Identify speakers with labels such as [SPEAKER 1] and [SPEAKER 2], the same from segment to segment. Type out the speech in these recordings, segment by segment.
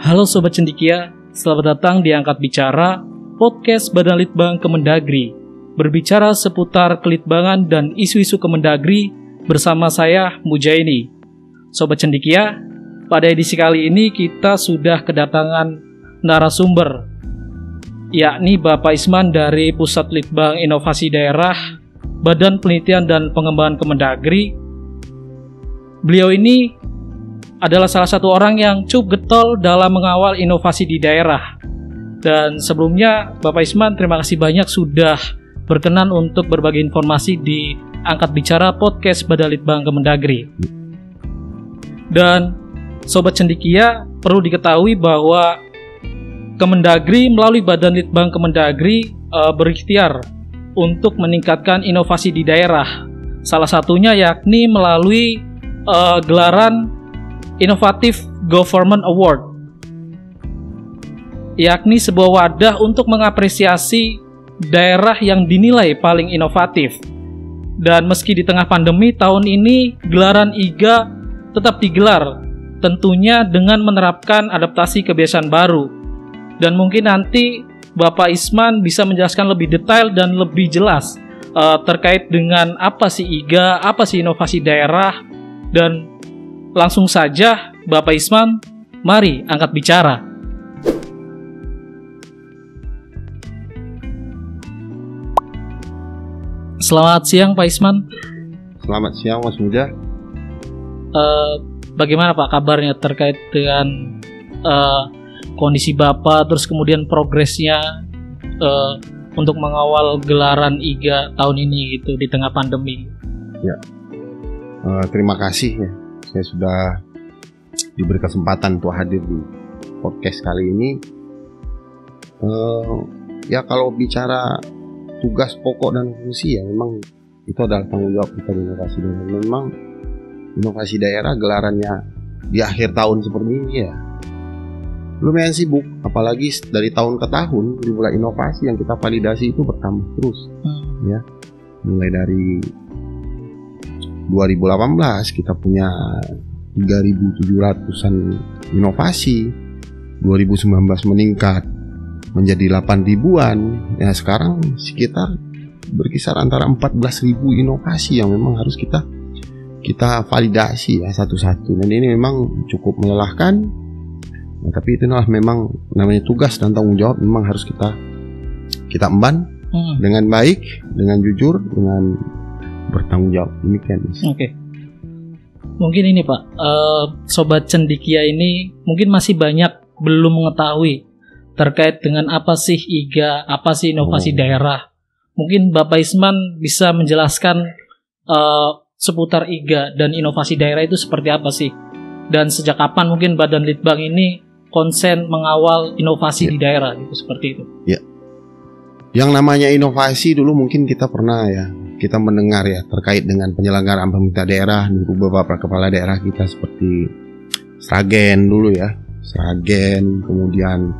[SPEAKER 1] Halo Sobat Cendikia, selamat datang di Angkat Bicara, podcast Badan Litbang Kemendagri. Berbicara seputar kelitbangan dan isu-isu Kemendagri bersama saya, Mujaini. Sobat Cendikia, pada edisi kali ini kita sudah kedatangan narasumber, yakni Bapak Isman dari Pusat Litbang Inovasi Daerah, Badan Penelitian dan Pengembangan Kemendagri. Beliau ini adalah salah satu orang yang cukup getol dalam mengawal inovasi di daerah. Dan sebelumnya, Bapak Isman, terima kasih banyak sudah berkenan untuk berbagi informasi di Angkat Bicara Podcast Badan Litbang Kemendagri. Dan Sobat Cendikia, perlu diketahui bahwa Kemendagri melalui Badan Litbang Kemendagri berikhtiar untuk meningkatkan inovasi di daerah. Salah satunya yakni melalui gelaran Innovative Government Award, yakni sebuah wadah untuk mengapresiasi daerah yang dinilai paling inovatif. Dan meski di tengah pandemi tahun ini, gelaran IGA tetap digelar, tentunya dengan menerapkan adaptasi kebiasaan baru. Dan mungkin nanti Bapak Isman bisa menjelaskan lebih detail dan lebih jelas terkait dengan apa sih IGA, apa sih inovasi daerah. Dan langsung saja, Bapak Isman, mari angkat bicara. Selamat siang, Pak Isman.
[SPEAKER 2] Selamat siang, Mas Muja.
[SPEAKER 1] Bagaimana Pak kabarnya terkait dengan kondisi Bapak, terus kemudian progresnya untuk mengawal gelaran IGA tahun ini gitu di tengah pandemi?
[SPEAKER 2] Ya, terima kasih ya. Saya sudah diberi kesempatan untuk hadir di podcast kali ini. Ya kalau bicara tugas pokok dan fungsi ya memang itu adalah tanggung jawab kita di inovasi daerah. Memang inovasi daerah gelarannya di akhir tahun seperti ini ya lumayan sibuk, apalagi dari tahun ke tahun jumlah inovasi yang kita validasi itu bertambah terus. Ya, mulai dari 2018 kita punya 3.700-an inovasi, 2019 meningkat menjadi 8.000-an, ya sekarang sekitar berkisar antara 14.000 inovasi yang memang harus kita validasi ya satu-satu. Dan ini memang cukup melelahkan, ya, tapi itu memang namanya tugas dan tanggung jawab memang harus kita emban dengan baik, dengan jujur, dengan bertanggung jawab. Demikian.
[SPEAKER 1] Oke. Mungkin ini Pak, Sobat Cendikia ini mungkin masih banyak belum mengetahui terkait dengan apa sih IGA, apa sih inovasi daerah. Mungkin Bapak Isman bisa menjelaskan seputar IGA dan inovasi daerah itu seperti apa sih? Dan sejak kapan mungkin Badan Litbang ini konsen mengawal inovasi di daerah gitu, seperti itu?
[SPEAKER 2] Ya. Yang namanya inovasi dulu mungkin kita pernah ya, kita mendengar ya terkait dengan penyelenggaraan pemerintah daerah dulu beberapa kepala daerah kita seperti Sragen dulu ya, Sragen, kemudian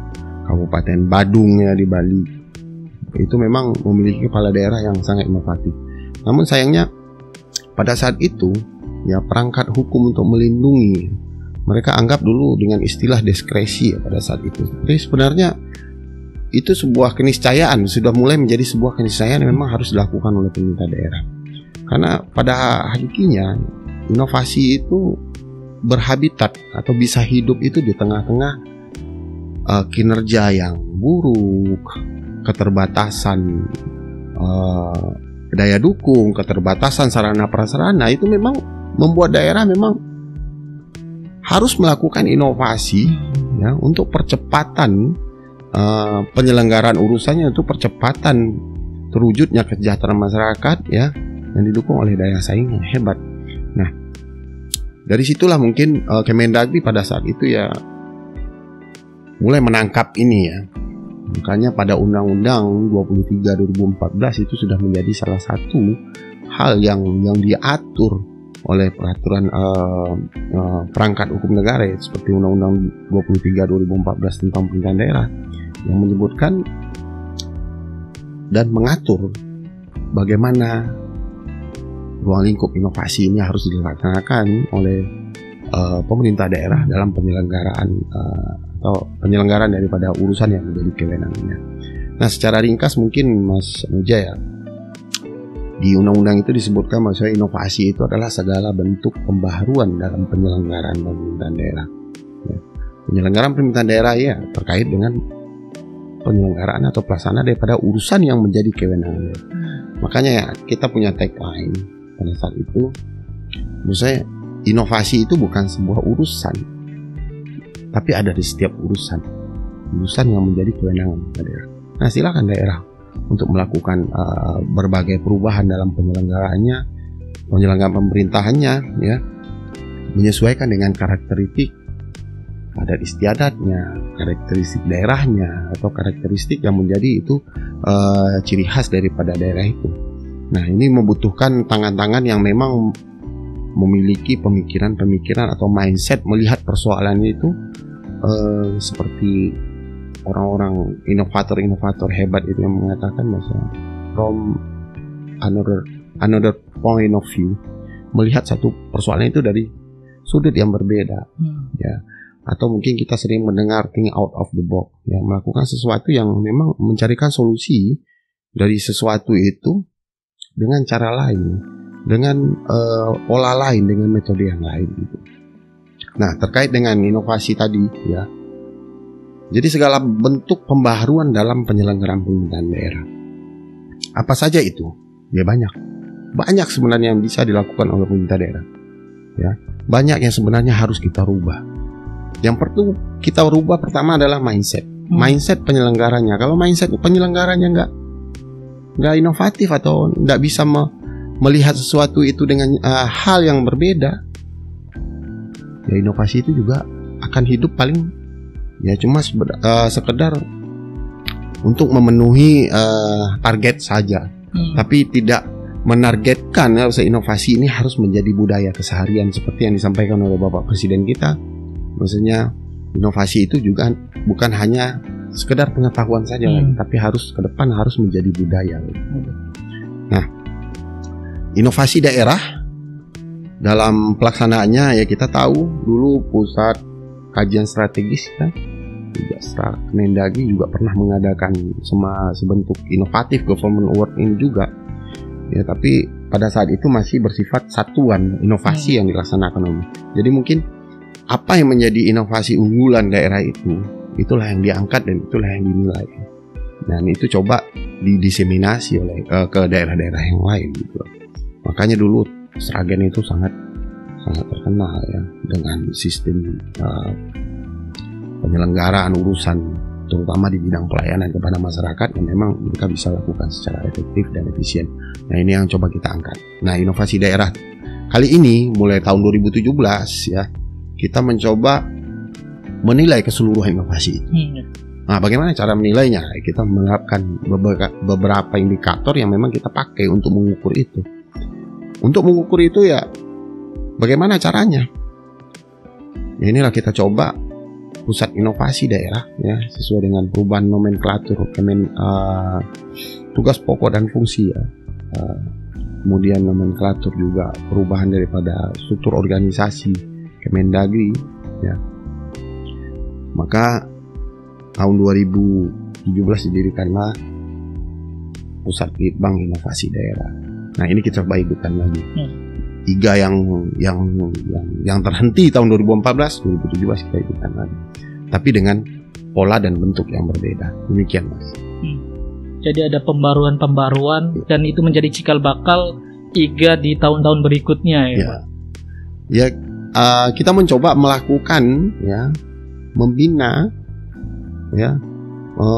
[SPEAKER 2] Kabupaten Badung ya di Bali. Itu memang memiliki kepala daerah yang sangat inovatif. Namun sayangnya pada saat itu ya perangkat hukum untuk melindungi mereka anggap dulu dengan istilah diskresi ya pada saat itu. Tapi sebenarnya itu sebuah keniscayaan, sudah mulai menjadi sebuah keniscayaan yang memang harus dilakukan oleh pemerintah daerah. Karena pada hakikinya inovasi itu berhabitat atau bisa hidup itu di tengah-tengah kinerja yang buruk, keterbatasan daya dukung, keterbatasan sarana prasarana. Itu memang membuat daerah memang harus melakukan inovasi ya untuk percepatan penyelenggaraan urusannya, untuk percepatan terwujudnya kesejahteraan masyarakat ya yang didukung oleh daya saing yang hebat. Nah, dari situlah mungkin Kemendagri pada saat itu ya mulai menangkap ini ya. Makanya pada Undang-Undang 23 2014 itu sudah menjadi salah satu hal yang diatur oleh peraturan perangkat hukum negara ya, seperti Undang-Undang 23 2014 tentang pemerintahan daerah yang menyebutkan dan mengatur bagaimana ruang lingkup inovasi ini harus dilaksanakan oleh pemerintah daerah dalam penyelenggaraan atau penyelenggaraan daripada urusan yang menjadi kewenangannya. Nah, secara ringkas mungkin Mas Muja ya, di undang-undang itu disebutkan maksudnya inovasi itu adalah segala bentuk pembaharuan dalam penyelenggaraan pemerintahan daerah. Ya. Penyelenggaraan pemerintahan daerah ya terkait dengan penyelenggaraan atau pelaksanaan daripada urusan yang menjadi kewenangannya. Makanya ya kita punya tagline pada saat itu, menurut saya inovasi itu bukan sebuah urusan, tapi ada di setiap urusan yang menjadi kewenangan daerah. Nah, silakan daerah untuk melakukan berbagai perubahan dalam penyelenggaraan pemerintahannya, ya, menyesuaikan dengan karakteristik adat istiadatnya, karakteristik daerahnya, atau karakteristik yang menjadi itu ciri khas daripada daerah itu. Nah, ini membutuhkan tangan-tangan yang memang memiliki pemikiran-pemikiran atau mindset melihat persoalan itu seperti orang-orang inovator hebat itu yang mengatakan misalnya from another point of view, melihat satu persoalan itu dari sudut yang berbeda, ya. Atau mungkin kita sering mendengar think out of the box, ya, melakukan sesuatu yang memang mencarikan solusi dari sesuatu itu dengan cara lain, dengan pola lain, dengan metode yang lain gitu. Nah, terkait dengan inovasi tadi, ya, jadi segala bentuk pembaharuan dalam penyelenggaraan pemerintahan daerah. Apa saja itu? Ya banyak sebenarnya yang bisa dilakukan oleh pemerintah daerah, ya. Banyak yang sebenarnya harus kita rubah. Yang perlu kita rubah pertama adalah mindset penyelenggaranya. Kalau mindset penyelenggaranya nggak inovatif atau nggak bisa melihat sesuatu itu dengan hal yang berbeda, ya inovasi itu juga akan hidup paling ya cuma sekedar untuk memenuhi target saja, tapi tidak menargetkan ya, inovasi ini harus menjadi budaya keseharian seperti yang disampaikan oleh Bapak Presiden kita. Maksudnya inovasi itu juga bukan hanya sekedar pengetahuan saja, tapi harus ke depan harus menjadi budaya. Nah, inovasi daerah dalam pelaksanaannya ya kita tahu dulu pusat kajian strategis kan, Kemendagri juga pernah mengadakan sebentuk inovatif government award ini juga. Ya, tapi pada saat itu masih bersifat satuan inovasi yang dilaksanakan. Jadi mungkin apa yang menjadi inovasi unggulan daerah itu, itulah yang diangkat dan itulah yang dinilai. Dan itu coba didiseminasi oleh ke daerah-daerah yang lain gitu. Makanya dulu Sragen itu sangat terkenal ya dengan sistem penyelenggaraan urusan terutama di bidang pelayanan kepada masyarakat yang memang mereka bisa lakukan secara efektif dan efisien. Nah, ini yang coba kita angkat. Nah, inovasi daerah kali ini mulai tahun 2017 ya, kita mencoba menilai keseluruhan inovasi itu. Nah, bagaimana cara menilainya? Kita menerapkan beberapa indikator yang memang kita pakai untuk mengukur itu. Untuk mengukur itu ya, bagaimana caranya? Ya, inilah kita coba pusat inovasi daerah ya, sesuai dengan perubahan nomenklatur tugas pokok dan fungsi ya. Kemudian nomenklatur juga perubahan daripada struktur organisasi Kemendagri ya. Maka tahun 2017 didirikanlah Pusat Litbang Inovasi Daerah. Nah, ini kita coba ikutan lagi. 3 yang terhenti tahun 2014, 2017 kita ikutan lagi. Tapi dengan pola dan bentuk yang berbeda. Demikian, Mas.
[SPEAKER 1] Jadi ada pembaruan dan itu menjadi cikal bakal IGA di tahun-tahun berikutnya ya.
[SPEAKER 2] Ya. Ya, kita mencoba melakukan ya, membina ya,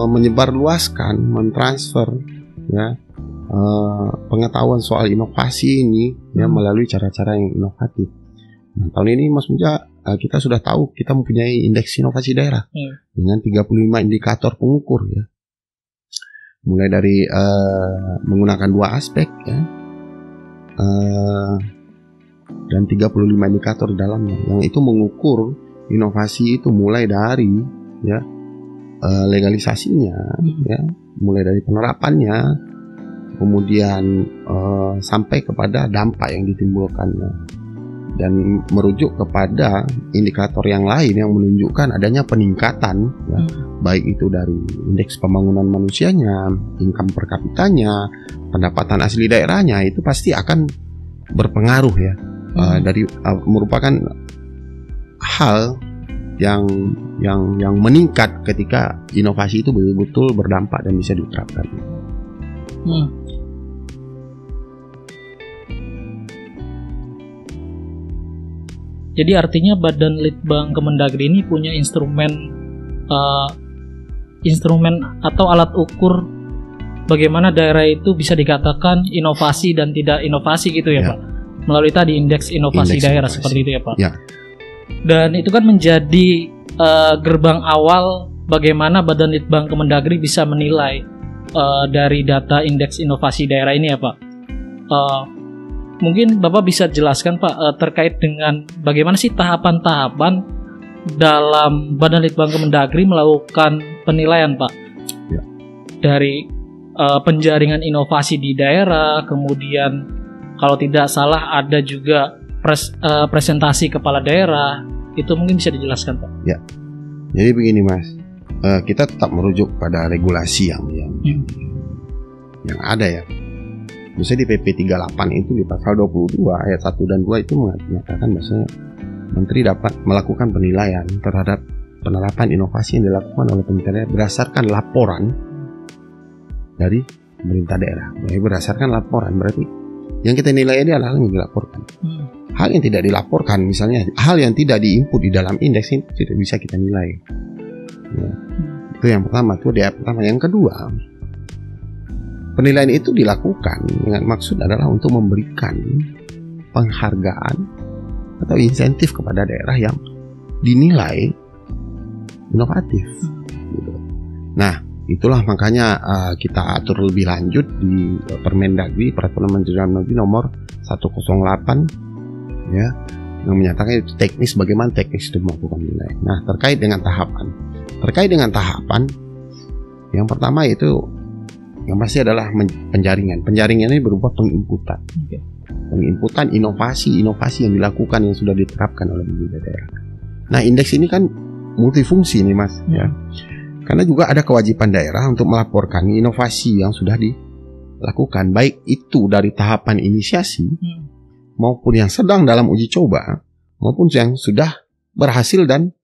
[SPEAKER 2] menyebarluaskan, mentransfer ya pengetahuan soal inovasi ini ya melalui cara-cara yang inovatif. Nah, tahun ini Mas Muja kita sudah tahu kita mempunyai indeks inovasi daerah dengan 35 indikator pengukur ya. Mulai dari menggunakan 2 aspek ya. Dan 35 indikator di dalamnya yang itu mengukur inovasi itu mulai dari ya legalisasinya ya, mulai dari penerapannya, kemudian sampai kepada dampak yang ditimbulkannya. dan merujuk kepada indikator yang lain yang menunjukkan adanya peningkatan, ya, baik itu dari indeks pembangunan manusianya, income per kapitanya, pendapatan asli daerahnya, itu pasti akan berpengaruh ya, merupakan hal yang meningkat ketika inovasi itu betul-betul berdampak dan bisa diterapkan.
[SPEAKER 1] Jadi artinya Badan Litbang Kemendagri ini punya instrumen atau alat ukur bagaimana daerah itu bisa dikatakan inovasi dan tidak inovasi gitu ya, Pak? Melalui tadi indeks inovasi daerah seperti itu ya, Pak?
[SPEAKER 2] Ya.
[SPEAKER 1] Dan itu kan menjadi gerbang awal bagaimana Badan Litbang Kemendagri bisa menilai dari data indeks inovasi daerah ini ya, Pak? Mungkin Bapak bisa jelaskan, Pak, terkait dengan bagaimana sih tahapan-tahapan dalam Badan Litbang Kemendagri melakukan penilaian, Pak?
[SPEAKER 2] Ya.
[SPEAKER 1] Dari penjaringan inovasi di daerah, kemudian kalau tidak salah ada juga presentasi kepala daerah, itu mungkin bisa dijelaskan, Pak?
[SPEAKER 2] Ya, jadi begini Mas, kita tetap merujuk pada regulasi yang ada ya. Misalnya di PP 38 itu di pasal 22 ayat 1 dan 2 itu menyatakan bahwasanya Menteri dapat melakukan penilaian terhadap penerapan inovasi yang dilakukan oleh pemerintah daerah berdasarkan laporan dari pemerintah daerah. Jadi berdasarkan laporan berarti yang kita nilai ini adalah hal yang dilaporkan. Hal yang tidak dilaporkan, misalnya hal yang tidak diinput di dalam indeks itu tidak bisa kita nilai. Ya. Itu yang pertama, itu dia pertama. Yang kedua, penilaian itu dilakukan dengan maksud adalah untuk memberikan penghargaan atau insentif kepada daerah yang dinilai inovatif. Gitu. Nah, itulah makanya kita atur lebih lanjut di Permendagri, Peraturan Menteri Dalam Negeri nomor 108 ya, yang menyatakan itu teknis, bagaimana teknis itu melakukan nilai. Nah, terkait dengan tahapan yang pertama itu yang pasti adalah penjaringan. Penjaringan ini berupa penginputan. Penginputan inovasi yang dilakukan yang sudah diterapkan oleh pemerintah daerah. Nah, indeks ini kan multifungsi nih Mas, ya. Karena juga ada kewajiban daerah untuk melaporkan inovasi yang sudah dilakukan, baik itu dari tahapan inisiasi maupun yang sedang dalam uji coba maupun yang sudah berhasil dan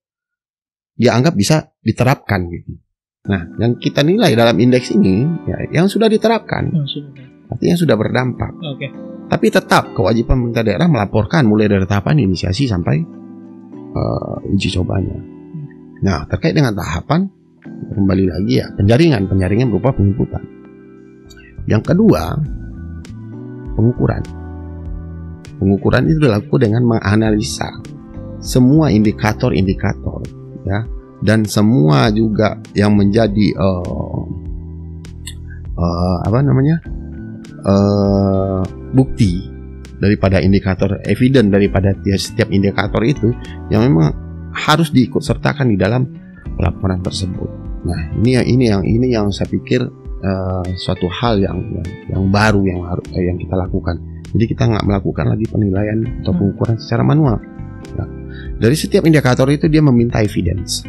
[SPEAKER 2] dianggap bisa diterapkan gitu. Nah, yang kita nilai dalam indeks ini ya, yang sudah diterapkan, artinya yang sudah berdampak. Tapi tetap kewajiban pemerintah daerah melaporkan mulai dari tahapan inisiasi sampai uji cobanya. Nah, terkait dengan tahapan, kembali lagi ya, penjaringan berupa penginputan. Yang kedua, pengukuran itu dilakukan dengan menganalisa semua indikator-indikator ya, dan semua juga yang menjadi bukti daripada indikator, evidence daripada setiap indikator itu yang memang harus diikut sertakan di dalam laporan tersebut. Nah, ini yang saya pikir suatu hal yang baru yang kita lakukan. Jadi kita nggak melakukan lagi penilaian atau pengukuran secara manual. Nah, dari setiap indikator itu dia meminta evidence.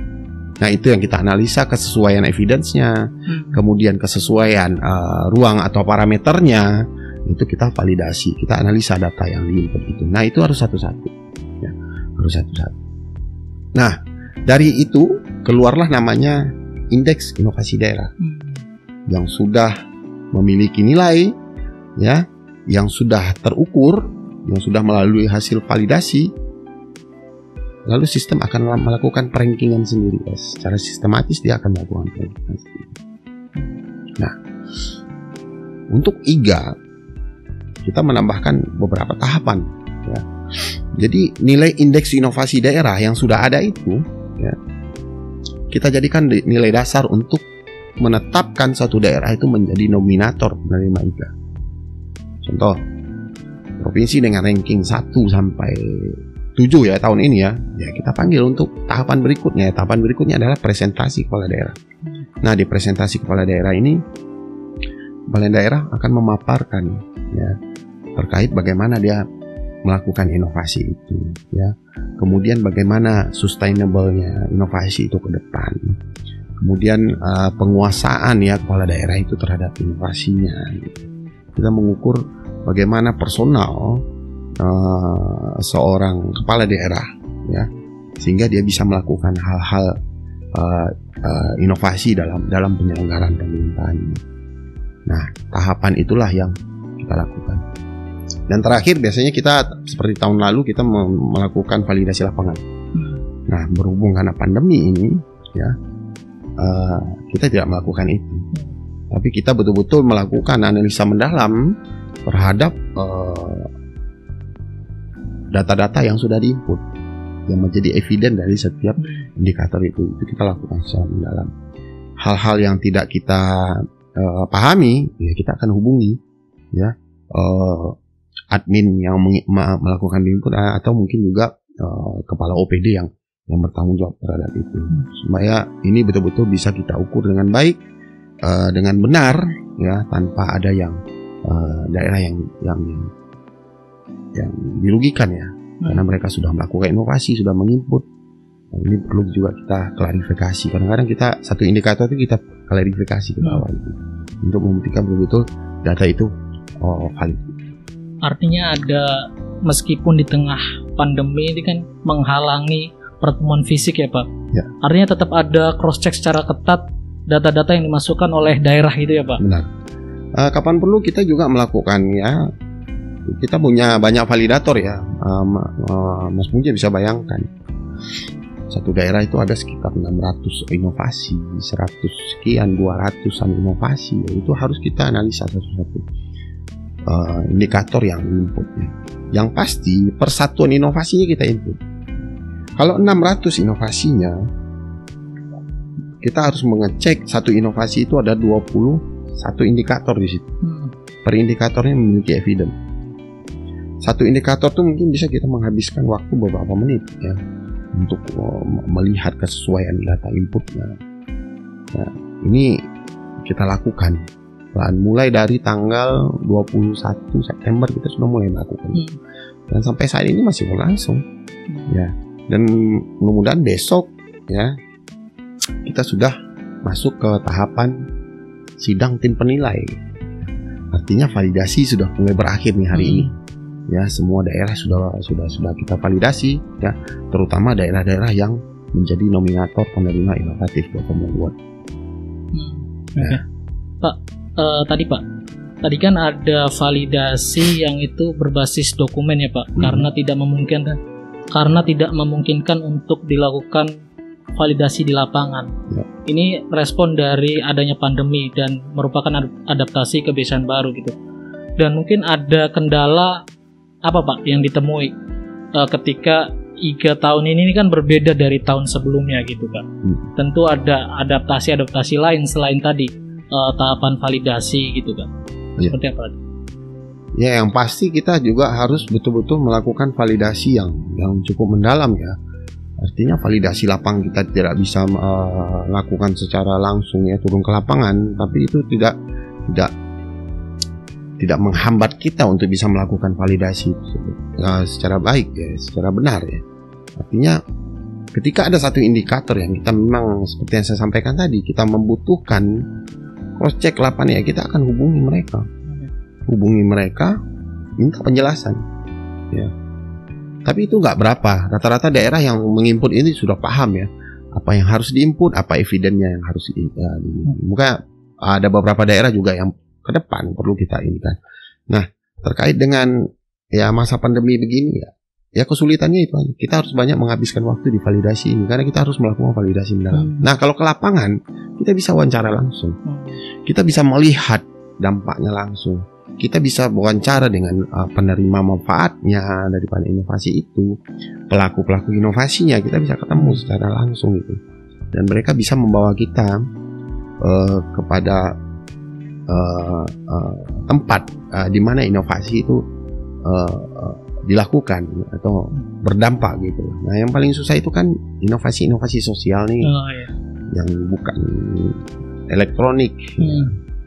[SPEAKER 2] Nah, itu yang kita analisa kesesuaian evidence-nya, kemudian kesesuaian ruang atau parameternya, itu kita validasi, kita analisa data yang diinput itu. Nah, itu harus satu-satu. Ya, harus satu-satu. Nah, dari itu keluarlah namanya indeks inovasi daerah yang sudah memiliki nilai, ya, yang sudah terukur, yang sudah melalui hasil validasi. Lalu sistem akan melakukan perankingan sendiri, guys. Secara sistematis dia akan melakukan perankingan sendiri. Nah, untuk IGA kita menambahkan beberapa tahapan, ya. Jadi nilai indeks inovasi daerah yang sudah ada itu, ya, kita jadikan nilai dasar untuk menetapkan satu daerah itu menjadi nominator penerima IGA. Contoh, provinsi dengan ranking 1 sampai 7 ya tahun ini ya kita panggil untuk tahapan berikutnya. Tahapan berikutnya adalah presentasi kepala daerah. Nah, di presentasi kepala daerah ini, kepala daerah akan memaparkan ya terkait bagaimana dia melakukan inovasi itu, ya. Kemudian bagaimana sustainable-nya inovasi itu ke depan. Kemudian penguasaan ya kepala daerah itu terhadap inovasinya. Kita mengukur bagaimana personal seorang kepala daerah, ya, sehingga dia bisa melakukan hal-hal inovasi dalam penyelenggaraan pemerintahannya. Nah, tahapan itulah yang kita lakukan. Dan terakhir biasanya kita seperti tahun lalu kita melakukan validasi lapangan. Nah, berhubung karena pandemi ini, ya, kita tidak melakukan itu. Tapi kita betul-betul melakukan analisa mendalam terhadap data-data yang sudah diinput, yang menjadi eviden dari setiap indikator itu kita lakukan secara mendalam. Hal-hal yang tidak kita pahami, ya kita akan hubungi, ya, admin yang melakukan input atau mungkin juga kepala OPD yang bertanggung jawab terhadap itu, supaya ini betul-betul bisa kita ukur dengan baik, dengan benar, ya, tanpa ada yang daerah yang dirugikan, ya, karena mereka sudah melakukan inovasi, sudah menginput. Nah, ini perlu juga kita klarifikasi. Kadang-kadang kita satu indikator itu kita klarifikasi ke bawah itu untuk membuktikan betul-betul data itu valid.
[SPEAKER 1] Artinya ada, meskipun di tengah pandemi ini kan menghalangi pertemuan fisik ya Pak,
[SPEAKER 2] ya.
[SPEAKER 1] Artinya tetap ada cross check secara ketat data-data yang dimasukkan oleh daerah itu ya Pak.
[SPEAKER 2] Benar. Kapan perlu kita juga melakukan, ya. Kita punya banyak validator, ya. Mas Muja bisa bayangkan satu daerah itu ada sekitar 600 inovasi, 100 sekian, 200-an inovasi. Itu harus kita analisa satu-satu indikator yang inputnya. Yang pasti persatuan inovasinya kita input. Kalau 600 inovasinya, kita harus mengecek satu inovasi itu ada 21 indikator di situ. Per indikatornya memiliki evidence. Satu indikator itu mungkin bisa kita menghabiskan waktu beberapa menit, ya, untuk melihat kesesuaian data inputnya. Nah, ini kita lakukan. Mulai dari tanggal 21 September kita sudah mulai melakukan. Dan sampai saat ini masih berlangsung. Ya. Dan mudah-mudahan besok, ya, kita sudah masuk ke tahapan sidang tim penilai. Artinya validasi sudah mulai berakhir nih hari ini. Ya, semua daerah sudah kita validasi, ya, terutama daerah-daerah yang menjadi nominator penerima inovatif Government Award.
[SPEAKER 1] Okay. Pak, tadi kan ada validasi yang itu berbasis dokumen ya Pak, karena tidak memungkinkan untuk dilakukan validasi di lapangan. Ya. Ini respon dari adanya pandemi dan merupakan adaptasi kebiasaan baru gitu. Dan mungkin ada kendala apa Pak yang ditemui ketika 3 tahun ini kan berbeda dari tahun sebelumnya gitu Pak. Tentu ada adaptasi lain selain tadi tahapan validasi gitu kan. Seperti apa?
[SPEAKER 2] Ya, yang pasti kita juga harus betul-betul melakukan validasi yang cukup mendalam, ya. Artinya validasi lapangan kita tidak bisa lakukan secara langsung, ya, turun ke lapangan, tapi itu tidak menghambat kita untuk bisa melakukan validasi secara baik, ya, secara benar, ya. Artinya ketika ada satu indikator yang kita memang seperti yang saya sampaikan tadi, kita membutuhkan cross check lapangan, ya, kita akan hubungi mereka, minta penjelasan, ya. Tapi itu nggak berapa. Rata-rata daerah yang menginput ini sudah paham, ya, apa yang harus diinput, apa evidennya yang harus mungkin ada beberapa daerah juga yang ke depan perlu kita ini kan. Nah, terkait dengan, ya, masa pandemi begini, ya kesulitannya itu kita harus banyak menghabiskan waktu di validasi ini karena kita harus melakukan validasi mendalam. Nah, kalau ke lapangan kita bisa wawancara langsung, kita bisa melihat dampaknya langsung, kita bisa wawancara dengan penerima manfaatnya daripada inovasi itu, pelaku inovasinya, kita bisa ketemu secara langsung gitu, dan mereka bisa membawa kita kepada tempat di mana inovasi itu dilakukan atau berdampak gitu. Nah, yang paling susah itu kan inovasi sosial nih, yang bukan elektronik,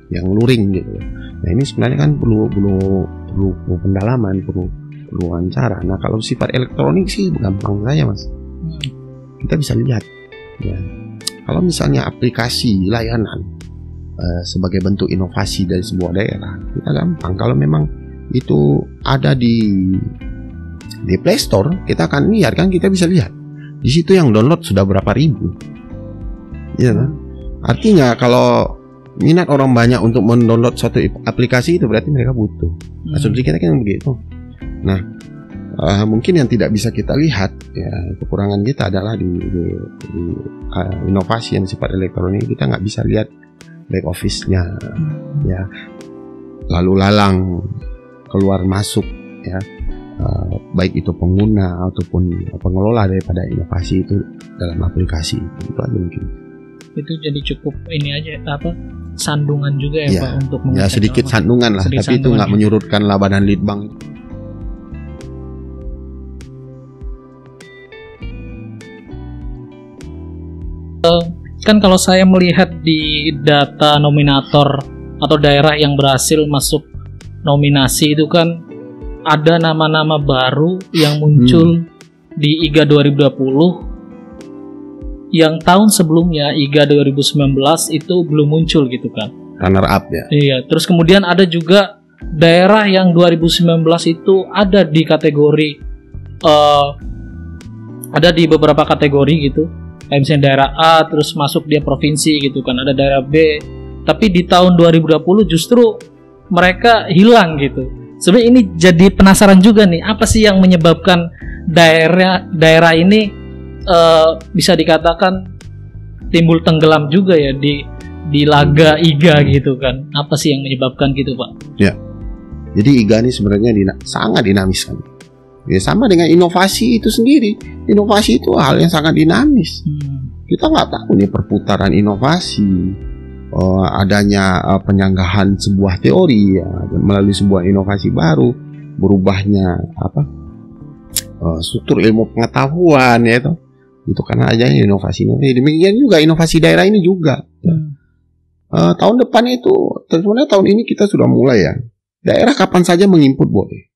[SPEAKER 2] yang luring gitu. Nah, ini sebenarnya kan perlu pendalaman, perlu perlu wawancara. Nah kalau sifat elektronik sih gampang saja mas. Kita bisa lihat ya. Kalau misalnya aplikasi layanan sebagai bentuk inovasi dari sebuah daerah, kita gampang. Kalau memang itu ada di Play Store, kita akan lihat kan, kita bisa lihat di situ yang download sudah berapa ribu, ya kan? Artinya kalau minat orang banyak untuk mendownload suatu aplikasi itu berarti mereka butuh. Asumsi kita kan begitu. Nah, mungkin yang tidak bisa kita lihat ya, kekurangan kita adalah di inovasi yang sifat elektronik. Kita nggak bisa lihat back office-nya ya, lalu lalang keluar masuk ya, baik itu pengguna ataupun pengelola daripada inovasi itu dalam aplikasi itu aja mungkin.
[SPEAKER 1] Itu jadi cukup ini aja sandungan juga ya, Pak, untuk
[SPEAKER 2] ya sedikit sandungan lah, tapi itu nggak menyurutkan lah Badan Litbang.
[SPEAKER 1] Kan kalau saya melihat di data nominator atau daerah yang berhasil masuk nominasi itu kan ada nama-nama baru yang muncul di IGA 2020 yang tahun sebelumnya IGA 2019 itu belum muncul gitu kan.
[SPEAKER 2] Runner up ya.
[SPEAKER 1] Iya, terus kemudian ada juga daerah yang 2019 itu ada di kategori ada di beberapa kategori gitu. Kayak misalnya daerah A terus masuk dia provinsi gitu kan, ada daerah B. Tapi di tahun 2020 justru mereka hilang gitu. Sebenarnya ini jadi penasaran juga nih, apa sih yang menyebabkan daerah ini bisa dikatakan timbul tenggelam juga ya di laga IGA gitu kan. Apa sih yang menyebabkan gitu, Pak?
[SPEAKER 2] Ya. Jadi IGA ini sebenarnya sangat dinamis kan. Ya sama dengan inovasi itu sendiri. Inovasi itu hal yang sangat dinamis. Kita nggak tahu nih perputaran inovasi, adanya penyanggahan sebuah teori ya, melalui sebuah inovasi baru, berubahnya struktur ilmu pengetahuan ya itu karena adanya inovasi. Demikian juga inovasi daerah ini juga. Tahun depan itu, sebenarnya tahun ini kita sudah mulai ya. Daerah kapan saja menginput boleh.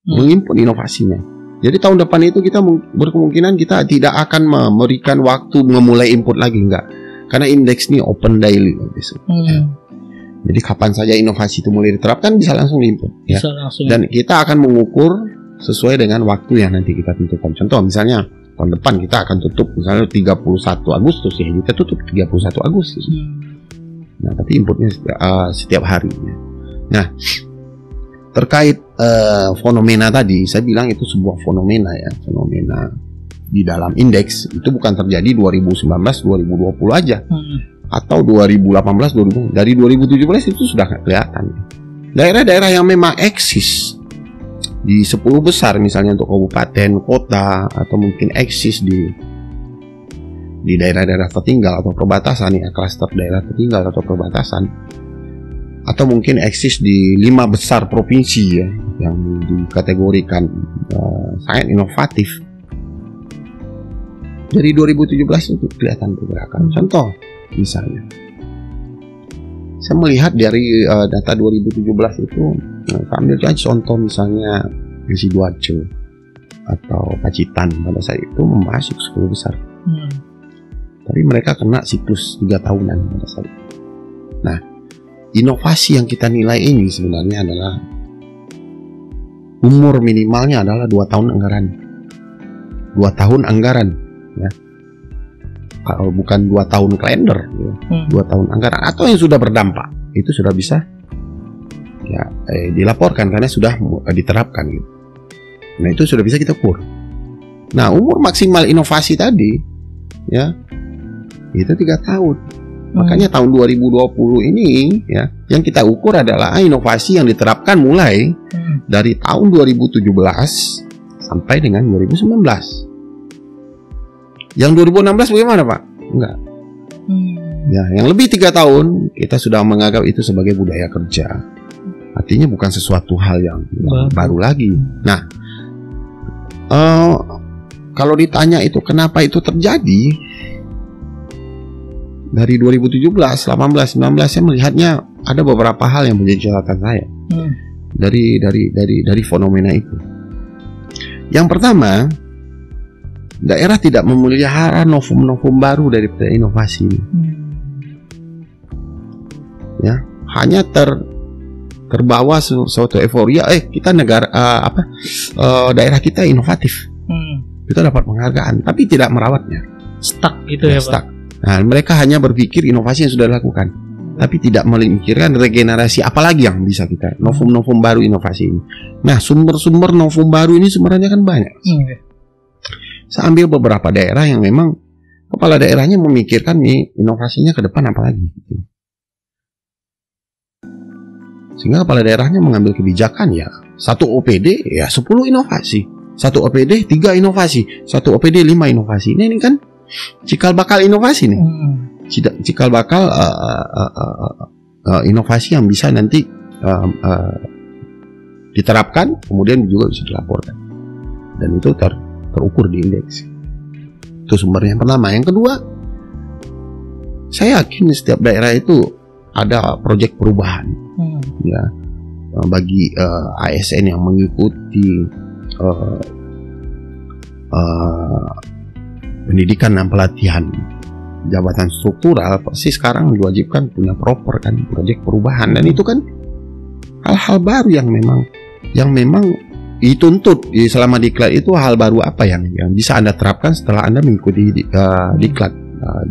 [SPEAKER 2] Menginput inovasinya. Jadi tahun depan itu kita berkemungkinan kita tidak akan memberikan waktu memulai input lagi, enggak. Karena indeks ini open daily besok. Ya. Jadi kapan saja inovasi itu mulai diterapkan bisa langsung input ya. Dan kita akan mengukur sesuai dengan waktu yang nanti kita tentukan. Contoh misalnya tahun depan kita akan tutup misalnya 31 Agustus ya, kita tutup 31 Agustus. Nah, tapi inputnya setiap hari ya. Nah, terkait fenomena tadi, saya bilang itu sebuah fenomena ya, fenomena di dalam indeks itu bukan terjadi 2019-2020 aja, atau 2018-2020, dari 2017 itu sudah kelihatan. Daerah-daerah yang memang eksis di 10 besar misalnya untuk kabupaten, kota, atau mungkin eksis di daerah-daerah tertinggal atau perbatasan ya, klaster daerah tertinggal atau perbatasan, atau mungkin eksis di 5 besar provinsi ya, yang dikategorikan sangat inovatif. Dari 2017 itu kelihatan pergerakan. Contoh misalnya, saya melihat dari data 2017 itu, saya ambil contoh misalnya Sidoarjo atau Pacitan pada saat itu masuk 10 besar. Tapi mereka kena siklus 3 tahunan pada saat itu. Nah, inovasi yang kita nilai ini sebenarnya adalah umur minimalnya adalah 2 tahun anggaran. 2 tahun anggaran ya. Bukan 2 tahun kalender ya. 2 tahun anggaran atau yang sudah berdampak. Itu sudah bisa ya dilaporkan karena sudah diterapkan gitu. Nah, itu sudah bisa kita ukur. Nah, umur maksimal inovasi tadi ya itu 3 tahun. Makanya tahun 2020 ini ya, yang kita ukur adalah inovasi yang diterapkan mulai dari tahun 2017 sampai dengan 2019. Yang 2016 bagaimana, Pak? Enggak. Ya, yang lebih 3 tahun kita sudah menganggap itu sebagai budaya kerja. Artinya bukan sesuatu hal yang baru lagi. Nah, kalau ditanya itu kenapa itu terjadi? Dari 2017, 18, 19 saya melihatnya ada beberapa hal yang menjadi catatan saya dari fenomena itu. Yang pertama, daerah tidak memelihara novum-novum baru daripada inovasi ini. Ya, hanya terbawa suatu euforia, kita negara daerah kita inovatif. Kita dapat penghargaan, tapi tidak merawatnya.
[SPEAKER 1] Stuck gitu ya,
[SPEAKER 2] stuck. Pak. Nah, mereka hanya berpikir inovasi yang sudah dilakukan, tapi tidak memikirkan regenerasi apalagi yang bisa kita novum-novum baru inovasi ini. Nah, sumber-sumber novum baru ini sebenarnya kan banyak. Saya ambil beberapa daerah yang memang kepala daerahnya memikirkan nih inovasinya ke depan apalagi gitu. Sehingga kepala daerahnya mengambil kebijakan ya 1 OPD ya 10 inovasi, 1 OPD 3 inovasi, 1 OPD 5 inovasi. Ini kan cikal bakal inovasi nih. Cikal bakal inovasi yang bisa nanti diterapkan, kemudian juga bisa dilaporkan, dan itu terukur di indeks. Itu sumbernya yang pertama. Yang kedua, saya yakin setiap daerah itu ada proyek perubahan, ya, bagi ASN yang mengikuti pendidikan dan pelatihan jabatan struktural, pasti sekarang diwajibkan punya proper kan proyek perubahan, dan itu kan hal-hal baru yang memang dituntut selama diklat. Itu hal baru apa yang bisa Anda terapkan setelah Anda mengikuti diklat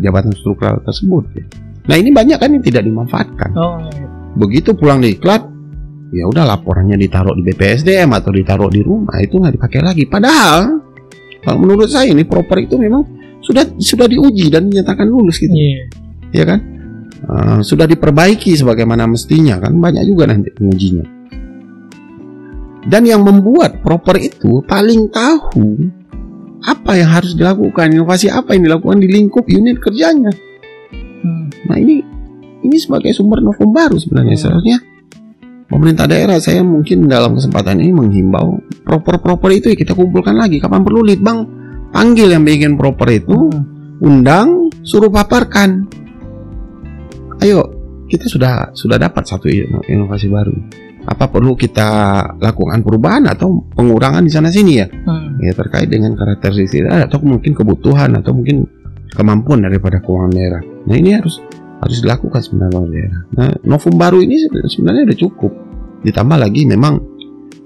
[SPEAKER 2] jabatan struktural tersebut. Nah, ini banyak kan yang tidak dimanfaatkan. Begitu pulang diklat, ya udah laporannya ditaruh di BPSDM atau ditaruh di rumah, itu nggak dipakai lagi. Padahal kalau menurut saya ini proper itu memang sudah diuji dan dinyatakan lulus gitu, ya kan? Sudah diperbaiki sebagaimana mestinya kan, banyak juga nanti pengujinya. Dan yang membuat proper itu paling tahu apa yang harus dilakukan, inovasi apa yang dilakukan di lingkup unit kerjanya. Nah, ini sebagai sumber novum baru sebenarnya. Seharusnya pemerintah daerah, saya mungkin dalam kesempatan ini menghimbau proper itu ya kita kumpulkan lagi. Kapan perlu Litbang panggil yang bikin proper itu, undang, suruh paparkan. Ayo, kita sudah dapat satu inovasi baru. Apa perlu kita lakukan perubahan atau pengurangan di sana sini ya? Ya, terkait dengan karakteristik atau mungkin kebutuhan atau mungkin kemampuan daripada keuangan daerah. Nah, ini harus dilakukan sebenarnya oleh daerah. Nah, novum baru ini sebenarnya sudah cukup. Ditambah lagi memang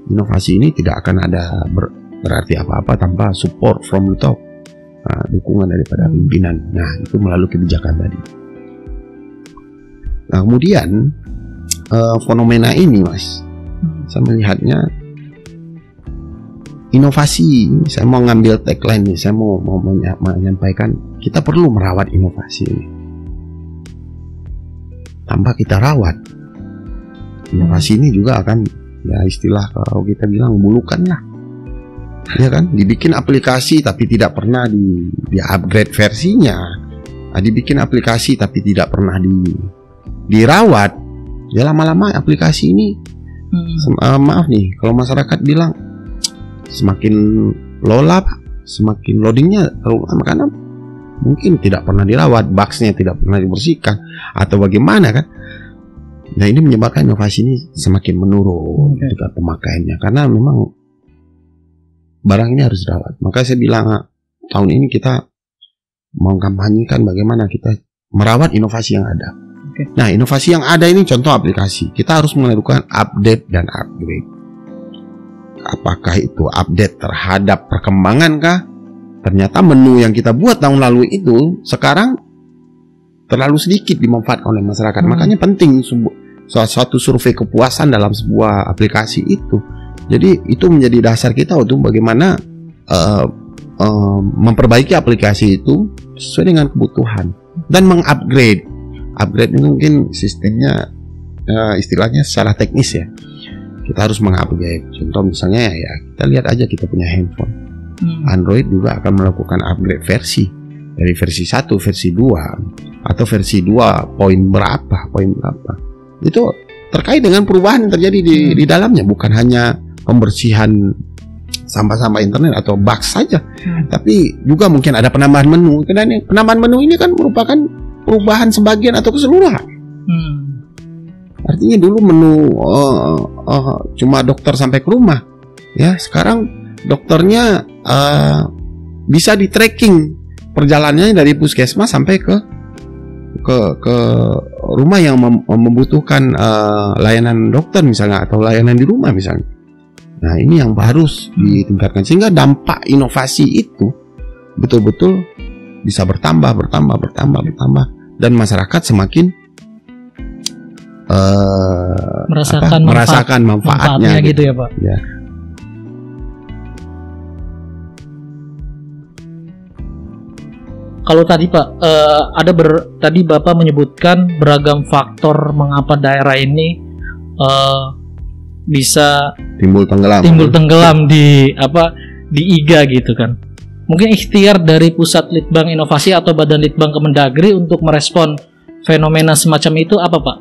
[SPEAKER 2] inovasi ini tidak akan ada berarti apa-apa tanpa support from the top, dukungan daripada pimpinan. Nah, itu melalui kebijakan tadi. Nah, kemudian fenomena ini, Mas, saya melihatnya inovasi. Saya mau ngambil tagline nih, saya mau menyampaikan kita perlu merawat inovasi ini. Tanpa kita rawat, inovasi ini juga akan, ya istilah kalau kita bilang bulukan lah, ya kan? Dibikin aplikasi tapi tidak pernah di upgrade versinya, dibikin aplikasi tapi tidak pernah dirawat, ya lama-lama aplikasi ini maaf nih kalau masyarakat bilang semakin lola, semakin loadingnya terlalu lama karena mungkin tidak pernah dirawat, bugsnya tidak pernah dibersihkan atau bagaimana kan. Nah, ini menyebabkan inovasi ini semakin menurun tingkat pemakaiannya karena memang barang ini harus dirawat. Maka saya bilang tahun ini kita mengkampanyekan bagaimana kita merawat inovasi yang ada. Nah, inovasi yang ada ini contoh aplikasi, kita harus melakukan update dan upgrade. Apakah itu update terhadap perkembangan kah? Ternyata menu yang kita buat tahun lalu itu sekarang terlalu sedikit dimanfaatkan oleh masyarakat. Makanya penting suatu survei kepuasan dalam sebuah aplikasi itu. Jadi itu menjadi dasar kita untuk bagaimana memperbaiki aplikasi itu sesuai dengan kebutuhan dan mengupgrade. Upgrade ini mungkin sistemnya istilahnya secara teknis ya. Kita harus mengupgrade. Contoh misalnya ya kita lihat aja kita punya handphone. Android juga akan melakukan upgrade versi dari versi 1, versi 2 atau versi 2 poin berapa. Itu terkait dengan perubahan yang terjadi di dalamnya, bukan hanya pembersihan sampah-sampah internet atau bug saja, tapi juga mungkin ada penambahan menu. Dan penambahan menu ini kan merupakan perubahan sebagian atau keseluruhan. Artinya dulu menu cuma dokter sampai ke rumah, ya sekarang dokternya bisa di tracking perjalanannya dari puskesmas sampai ke rumah yang membutuhkan layanan dokter misalnya, atau layanan di rumah misalnya. Nah, ini yang harus ditingkatkan sehingga dampak inovasi itu betul-betul bisa bertambah dan masyarakat semakin merasakan manfaatnya
[SPEAKER 1] gitu ya, Pak.
[SPEAKER 2] Ya.
[SPEAKER 1] Kalau tadi Pak, tadi Bapak menyebutkan beragam faktor mengapa daerah ini bisa timbul tenggelam di IGA gitu kan. Mungkin ikhtiar dari Pusat Litbang Inovasi atau Badan Litbang Kemendagri untuk merespon fenomena semacam itu apa Pak?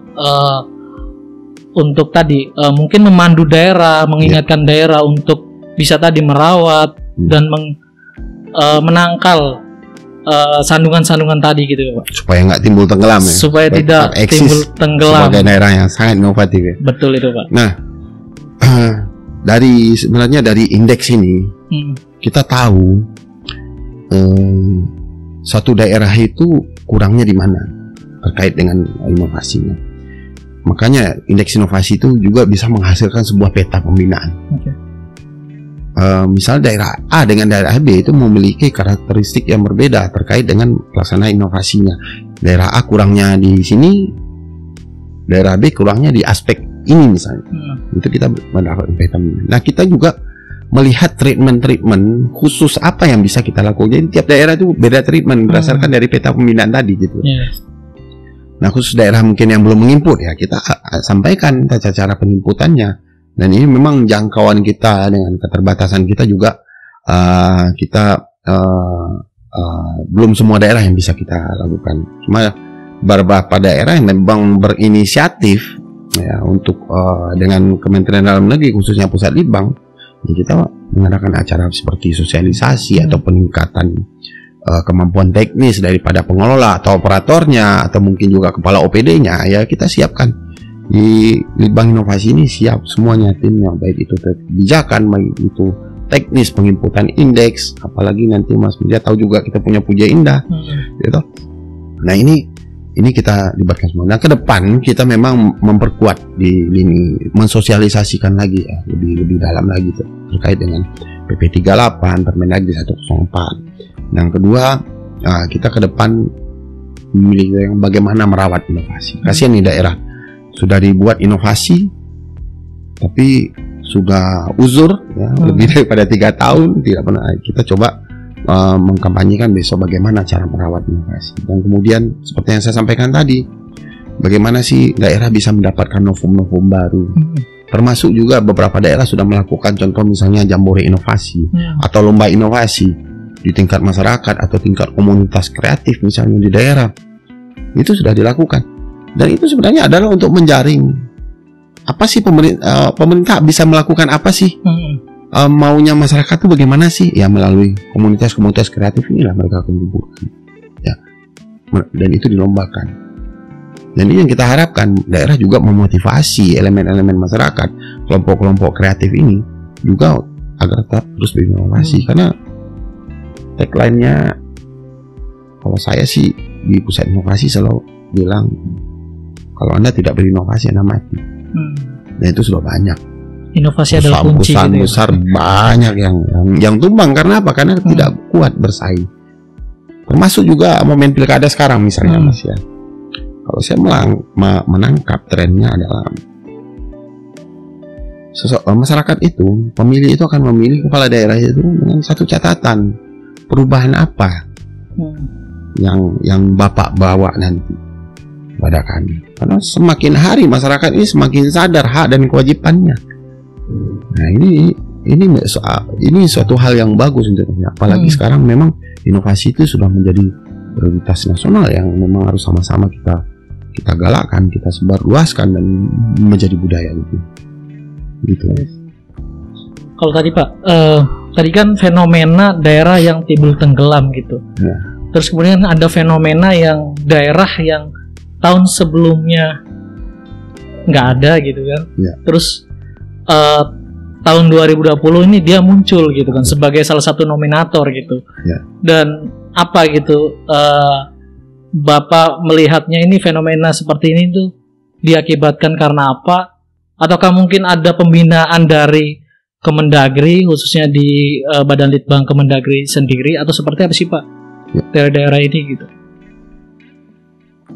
[SPEAKER 1] Untuk tadi mungkin memandu daerah, mengingatkan daerah untuk bisa tadi merawat dan menangkal sandungan-sandungan tadi gitu Pak.
[SPEAKER 2] Supaya nggak timbul tenggelam ya.
[SPEAKER 1] Supaya tidak timbul tenggelam.
[SPEAKER 2] Sebagai daerah yang sangat inovatif ya.
[SPEAKER 1] Betul itu Pak.
[SPEAKER 2] Nah, sebenarnya dari indeks ini kita tahu satu daerah itu kurangnya di mana terkait dengan inovasinya. Makanya indeks inovasi itu juga bisa menghasilkan sebuah peta pembinaan. Okay. Misal daerah A dengan daerah B itu memiliki karakteristik yang berbeda terkait dengan pelaksanaan inovasinya. Daerah A kurangnya di sini, daerah B kurangnya di aspek ini misalnya. Itu kita mendapat peta. Nah, kita juga melihat treatment khusus apa yang bisa kita lakukan. Jadi tiap daerah itu beda treatment berdasarkan dari peta pembinaan tadi gitu. Yes. Nah, khusus daerah mungkin yang belum menginput ya kita sampaikan tata cara penginputannya. Dan ini memang jangkauan kita dengan keterbatasan kita juga belum semua daerah yang bisa kita lakukan. Cuma beberapa daerah yang memang berinisiatif ya untuk dengan Kementerian Dalam Negeri khususnya Pusat Litbang, ya kita mengadakan acara seperti sosialisasi atau peningkatan kemampuan teknis daripada pengelola atau operatornya atau mungkin juga kepala OPD-nya. Ya kita siapkan. Di Litbang Inovasi ini siap semuanya timnya, baik itu kebijakan, baik itu teknis penginputan indeks, apalagi nanti Mas Media tahu juga kita punya Puja Indah, gitu. Nah ini kita libatkan semua. Nah ke depan kita memang memperkuat di lini, mensosialisasikan lagi ya, lebih dalam lagi tuh, terkait dengan PP 38, Permendagri 104. Yang kedua kita ke depan memilih bagaimana merawat inovasi. Kasihan nih daerah. Sudah dibuat inovasi tapi sudah uzur ya, lebih daripada 3 tahun tidak pernah. Kita coba mengkampanyekan besok bagaimana cara merawat inovasi. Dan kemudian seperti yang saya sampaikan tadi, bagaimana sih daerah bisa mendapatkan novum-novum baru. Termasuk juga beberapa daerah sudah melakukan contoh misalnya jambore inovasi atau lomba inovasi di tingkat masyarakat atau tingkat komunitas kreatif misalnya di daerah. Itu sudah dilakukan. Dan itu sebenarnya adalah untuk menjaring apa sih pemerintah bisa melakukan apa sih, maunya masyarakat itu bagaimana sih, ya melalui komunitas-komunitas kreatif inilah mereka kumpulkan, ya, dan itu dilombakan. Dan ini yang kita harapkan daerah juga memotivasi elemen-elemen masyarakat, kelompok-kelompok kreatif ini juga agar tetap terus berinovasi. Karena tagline-nya kalau saya sih di Pusat Inovasi selalu bilang, kalau Anda tidak berinovasi, Anda mati. Dan itu sudah banyak.
[SPEAKER 1] Inovasi adalah kunci.
[SPEAKER 2] Perusahaan besar banyak yang tumbang karena apa? Karena tidak kuat bersaing. Termasuk juga momen pilkada sekarang misalnya, Mas ya. Kalau saya menangkap trennya adalah masyarakat itu, pemilih itu akan memilih kepala daerah itu dengan satu catatan, perubahan apa yang Bapak bawa nanti pada kami. Karena semakin hari masyarakat ini semakin sadar hak dan kewajibannya. Nah ini suatu hal yang bagus sebenarnya. Apalagi sekarang memang inovasi itu sudah menjadi prioritas nasional yang memang harus sama-sama kita galakkan, kita sebarluaskan dan menjadi budaya itu. Gitu.
[SPEAKER 1] Kalau tadi Pak, tadi kan fenomena daerah yang timbul tenggelam gitu. Ya. Terus kemudian ada fenomena yang daerah yang tahun sebelumnya nggak ada gitu kan. Ya. Terus tahun 2020 ini dia muncul gitu kan sebagai salah satu nominator gitu. Dan apa gitu Bapak melihatnya ini fenomena seperti ini tuh diakibatkan karena apa? Ataukah mungkin ada pembinaan dari Kemendagri khususnya di Badan Litbang Kemendagri sendiri atau seperti apa sih Pak? Daerah-daerah ini gitu.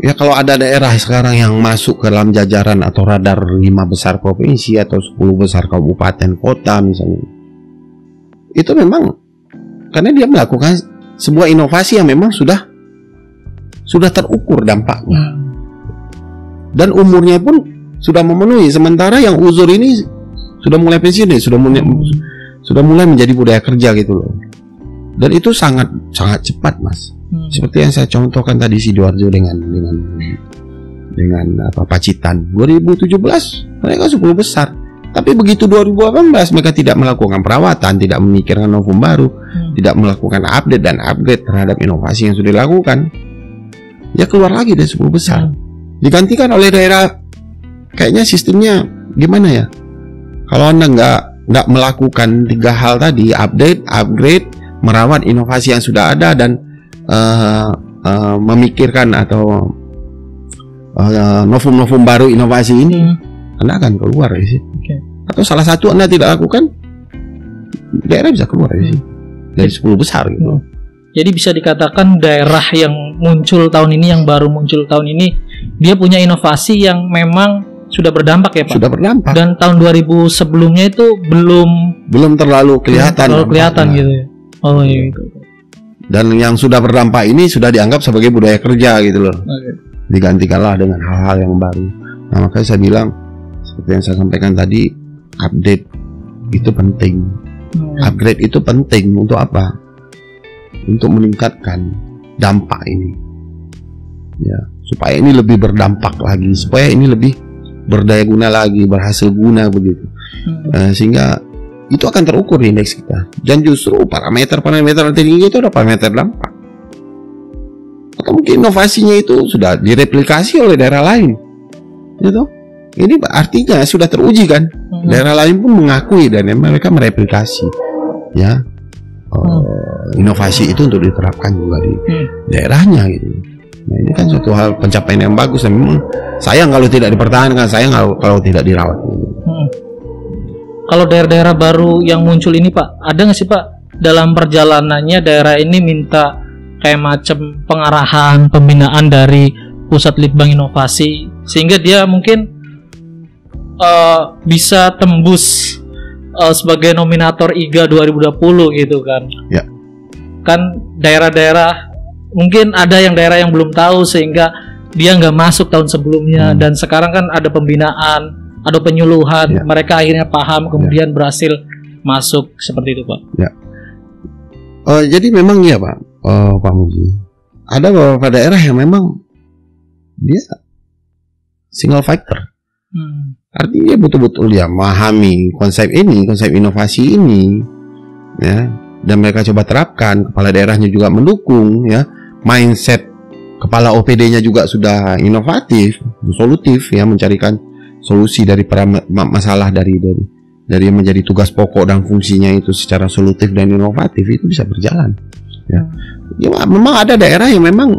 [SPEAKER 2] Ya kalau ada daerah sekarang yang masuk ke dalam jajaran atau radar 5 besar provinsi atau 10 besar kabupaten kota misalnya, itu memang karena dia melakukan sebuah inovasi yang memang sudah terukur dampaknya, dan umurnya pun sudah memenuhi. Sementara yang uzur ini sudah mulai pensiun, sudah mulai menjadi budaya kerja gitu loh, dan itu sangat cepat Mas. Seperti yang saya contohkan tadi Sidoarjo dengan Pacitan 2017 mereka 10 besar, tapi begitu 2018 mereka tidak melakukan perawatan, tidak memikirkan novum baru, tidak melakukan update dan upgrade terhadap inovasi yang sudah dilakukan, ya keluar lagi dari 10 besar, digantikan oleh daerah. Kayaknya sistemnya gimana ya, kalau Anda nggak melakukan 3 hal tadi, update, upgrade, merawat inovasi yang sudah ada, dan memikirkan atau novum-novum baru inovasi ini, Anda akan keluar ya sih. Atau salah satu Anda tidak lakukan, daerah bisa keluar ya sih dari 10 besar gitu.
[SPEAKER 1] Jadi bisa dikatakan daerah yang muncul tahun ini, yang baru muncul tahun ini, dia punya inovasi yang memang sudah berdampak ya Pak. Sudah berdampak. Dan tahun 2000 sebelumnya itu belum terlalu kelihatan gitu ya. Oh iya gitu.
[SPEAKER 2] Dan yang sudah berdampak ini sudah dianggap sebagai budaya kerja gitu loh. Digantikanlah dengan hal-hal yang baru. Nah makanya saya bilang seperti yang saya sampaikan tadi, update itu penting, upgrade itu penting. Untuk apa? Untuk meningkatkan dampak ini, ya, supaya ini lebih berdampak lagi, supaya ini lebih berdaya guna lagi, berhasil guna begitu. Sehingga itu akan terukur di indeks kita. Dan justru parameter tertinggi itu adalah parameter dampak. Atau mungkin inovasinya itu sudah direplikasi oleh daerah lain, gitu. Ini artinya sudah teruji kan. Daerah lain pun mengakui dan mereka mereplikasi, ya, inovasi itu untuk diterapkan juga di daerahnya gitu. Nah ini kan suatu hal pencapaian yang bagus, dan memang sayang kalau tidak dipertahankan, sayang kalau tidak dirawat.
[SPEAKER 1] Kalau daerah-daerah baru yang muncul ini Pak, ada nggak sih Pak dalam perjalanannya daerah ini minta kayak macam pengarahan, pembinaan dari Pusat Litbang Inovasi sehingga dia mungkin bisa tembus sebagai nominator IGA 2020 gitu kan? Ya. Kan daerah-daerah mungkin ada yang daerah yang belum tahu sehingga dia nggak masuk tahun sebelumnya, dan sekarang kan ada pembinaan, ada penyuluhan, mereka akhirnya paham, kemudian berhasil masuk seperti itu Pak. Ya.
[SPEAKER 2] Jadi memang ya Pak Muji, ada beberapa daerah yang memang dia single factor. Artinya betul-betul dia memahami konsep ini, konsep inovasi ini, ya, dan mereka coba terapkan. Kepala daerahnya juga mendukung, ya, mindset kepala OPD-nya juga sudah inovatif, solutif, ya, mencarikan solusi dari masalah dari yang menjadi tugas pokok dan fungsinya itu secara solutif dan inovatif, itu bisa berjalan. Ya, memang ada daerah yang memang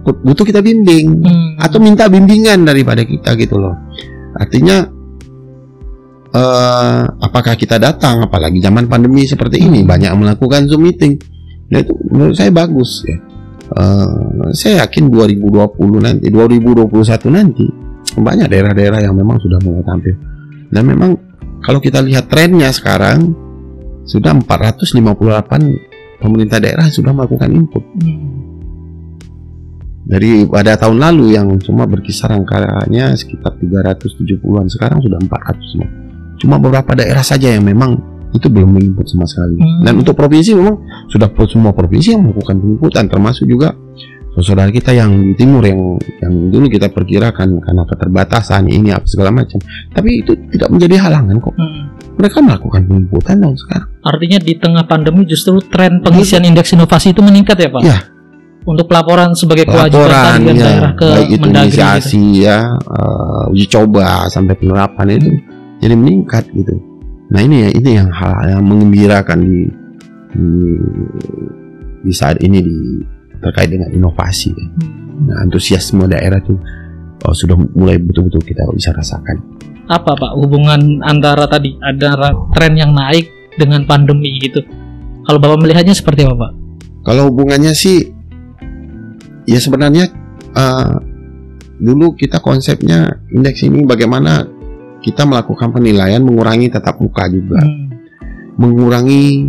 [SPEAKER 2] butuh kita bimbing atau minta bimbingan daripada kita gitu loh. Artinya apakah kita datang, apalagi zaman pandemi seperti ini banyak melakukan Zoom meeting, ya, itu menurut saya bagus ya. Saya yakin 2020 nanti, 2021 nanti banyak daerah-daerah yang memang sudah mulai tampil. Dan memang kalau kita lihat trennya sekarang sudah 458 pemerintah daerah sudah melakukan input. Dari pada tahun lalu yang cuma berkisar angkanya sekitar 370-an, sekarang sudah 400. Cuma beberapa daerah saja yang memang itu belum menginput sama sekali. Dan untuk provinsi memang sudah semua provinsi yang melakukan penginputan, termasuk juga saudara kita yang di timur yang dulu kita perkirakan karena keterbatasan ini apa segala macam, tapi itu tidak menjadi halangan kok. Mereka melakukan penginputan tahun sekarang.
[SPEAKER 1] Artinya di tengah pandemi justru tren pengisian indeks inovasi itu meningkat ya Pak? Ya. Untuk pelaporan sebagai kewajiban ya, daerah ke
[SPEAKER 2] baik itu inisiasi gitu. Ya, uji coba sampai penerapan itu jadi meningkat gitu. Nah ini yang hal yang mengembirakan di saat ini terkait dengan inovasi. Nah, antusiasme daerah itu sudah mulai betul-betul kita bisa rasakan.
[SPEAKER 1] Apa Pak hubungan antara tren yang naik dengan pandemi gitu? Kalau Bapak melihatnya seperti apa Pak?
[SPEAKER 2] Kalau hubungannya sih, ya sebenarnya dulu kita konsepnya indeks ini bagaimana kita melakukan penilaian mengurangi tatap muka juga, mengurangi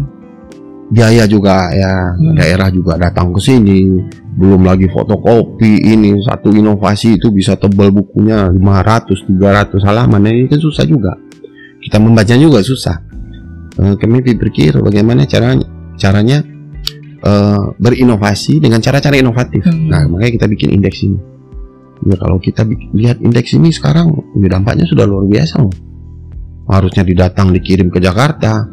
[SPEAKER 2] biaya juga ya. Daerah juga datang ke sini, belum lagi fotokopi. Ini satu inovasi itu bisa tebal bukunya 500-300 halaman. Ini kan susah juga, kita membacanya juga susah. Kami berpikir bagaimana caranya berinovasi dengan cara-cara inovatif. Nah, makanya kita bikin indeks ini. Ya, kalau kita lihat indeks ini sekarang, ya dampaknya sudah luar biasa loh. Harusnya dikirim ke Jakarta.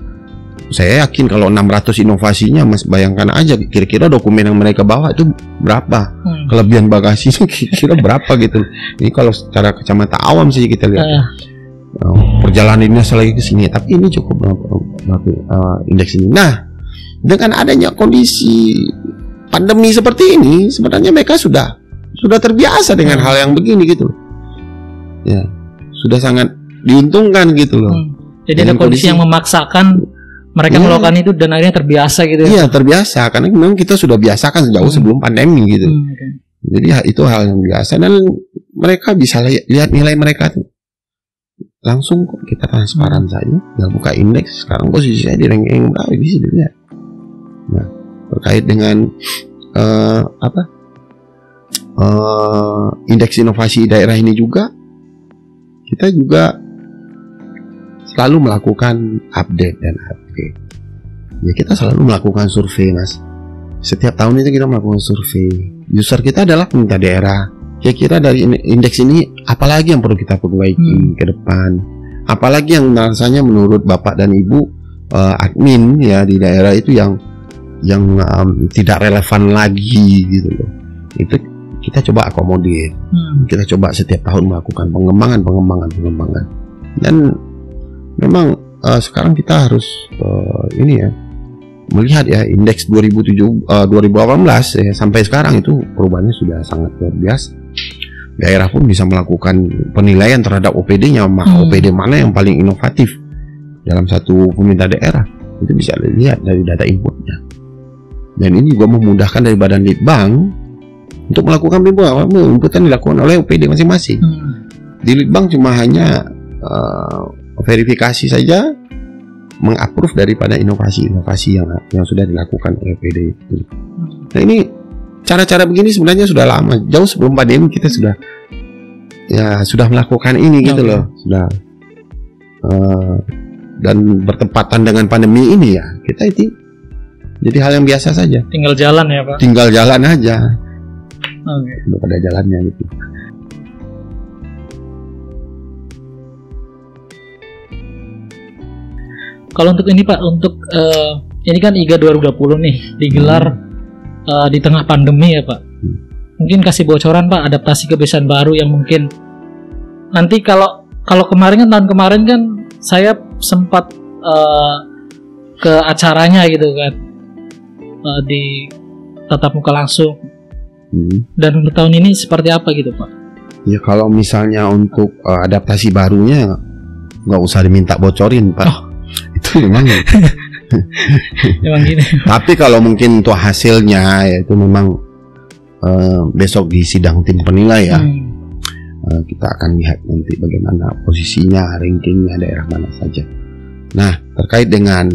[SPEAKER 2] Saya yakin kalau 600 inovasinya, Mas bayangkan aja kira-kira dokumen yang mereka bawa itu berapa, kelebihan bagasinya kira-kira berapa gitu. Ini kalau secara kacamata awam saja kita lihat. Perjalanannya selagi ke sini, tapi ini cukup indeks ini. Nah, dengan adanya kondisi pandemi seperti ini, sebenarnya mereka sudah terbiasa dengan hal yang begini gitu. Ya, sudah sangat diuntungkan gitu loh.
[SPEAKER 1] Jadi ada kondisi yang memaksakan mereka melakukan itu dan akhirnya terbiasa gitu.
[SPEAKER 2] Iya, terbiasa karena memang kita sudah biasakan jauh sebelum pandemi gitu. Jadi itu hal yang biasa dan mereka bisa lihat nilai mereka tuh. Langsung kok kita transparan saja. Tinggal buka indeks, sekarang posisi saya di ranking berapa bisa dilihat. Nah, terkait dengan indeks inovasi daerah ini juga, kita juga selalu melakukan update. Ya, kita selalu melakukan survei, Mas. Setiap tahun itu kita melakukan survei. User kita adalah pemerintah daerah. Kira-kira dari indeks ini apalagi yang perlu kita perbaiki ke depan? Apalagi yang rasanya menurut Bapak dan Ibu admin ya di daerah itu yang tidak relevan lagi gitu loh. Itu kita coba akomodir. Kita coba setiap tahun melakukan pengembangan. Dan memang sekarang kita harus melihat ya indeks 2018 ya, sampai sekarang itu perubahannya sudah sangat luar biasa. Daerah pun bisa melakukan penilaian terhadap OPD-nya, maka OPD mana yang paling inovatif dalam satu pemerintah daerah itu bisa dilihat dari data inputnya. Dan ini juga memudahkan dari Badan Litbang untuk melakukan inputan dilakukan oleh OPD masing-masing. Di Litbang cuma hanya verifikasi saja, mengapprove daripada inovasi-inovasi yang sudah dilakukan oleh OPD itu. Nah ini cara-cara begini sebenarnya sudah lama, jauh sebelum pandemi kita sudah melakukan ini gitu loh, sudah dan bertepatan dengan pandemi ini ya kita itu jadi hal yang biasa saja.
[SPEAKER 1] Tinggal jalan ya Pak.
[SPEAKER 2] Tinggal jalan aja. Udah pada jalannya gitu.
[SPEAKER 1] Kalau untuk ini Pak, ini kan IGA 2020 nih digelar di tengah pandemi ya Pak. Mungkin kasih bocoran Pak, adaptasi kebiasaan baru yang mungkin nanti kalau kemarin kan tahun kemarin kan saya sempat ke acaranya gitu kan, di tatap muka langsung. Dan untuk tahun ini seperti apa gitu Pak?
[SPEAKER 2] Ya kalau misalnya untuk adaptasi barunya nggak usah diminta bocorin Pak. Itu memang memang gini. Tapi kalau mungkin untuk hasilnya ya itu memang besok di sidang tim penilai ya. Kita akan lihat nanti bagaimana posisinya, rankingnya daerah mana saja. Nah terkait dengan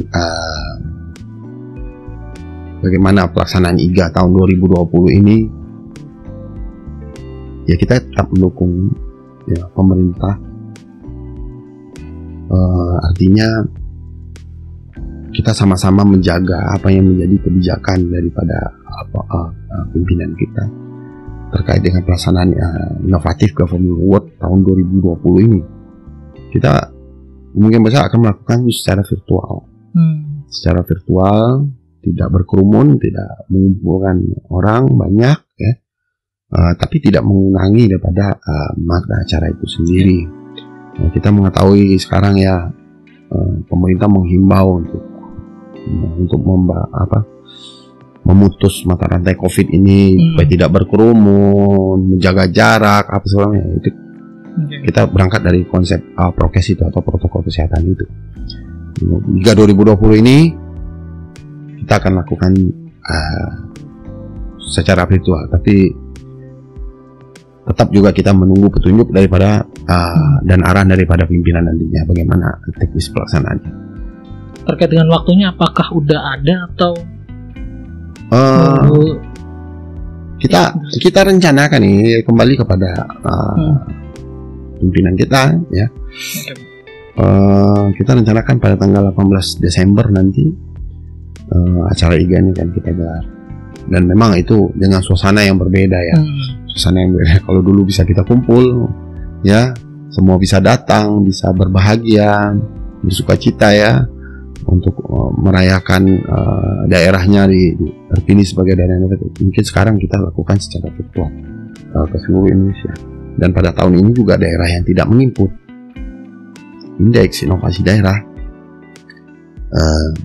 [SPEAKER 2] bagaimana pelaksanaan IGA tahun 2020 ini, ya kita tetap mendukung ya pemerintah. Artinya kita sama-sama menjaga apa yang menjadi kebijakan daripada pimpinan kita terkait dengan pelaksanaan inovatif Government Award tahun 2020 ini. Kita mungkin besar akan melakukan secara virtual. Secara virtual, tidak berkerumun, tidak mengumpulkan orang banyak ya. Tapi tidak mengurangi daripada makna acara itu sendiri. Nah, kita mengetahui sekarang ya pemerintah menghimbau untuk memutus mata rantai COVID ini supaya tidak berkerumun, menjaga jarak, apa sebagainya. Itu kita berangkat dari konsep prokes itu atau protokol kesehatan itu. Hingga 2020 ini kita akan lakukan secara virtual, tapi tetap juga kita menunggu petunjuk daripada dan arahan daripada pimpinan nantinya bagaimana teknis pelaksanaannya.
[SPEAKER 1] Terkait dengan waktunya, apakah udah ada atau
[SPEAKER 2] kita rencanakan nih kembali kepada pimpinan kita ya. Kita rencanakan pada tanggal 18 Desember nanti acara IGA ini kan kita gelar, dan memang itu dengan suasana yang berbeda ya. Suasana yang berbeda. Kalau dulu bisa kita kumpul ya, semua bisa datang, bisa berbahagia, bersukacita ya, untuk merayakan daerahnya terpilih sebagai daerah inovatif. Mungkin sekarang kita lakukan secara virtual ke seluruh Indonesia. Dan pada tahun ini juga daerah yang tidak menginput indeks inovasi daerah,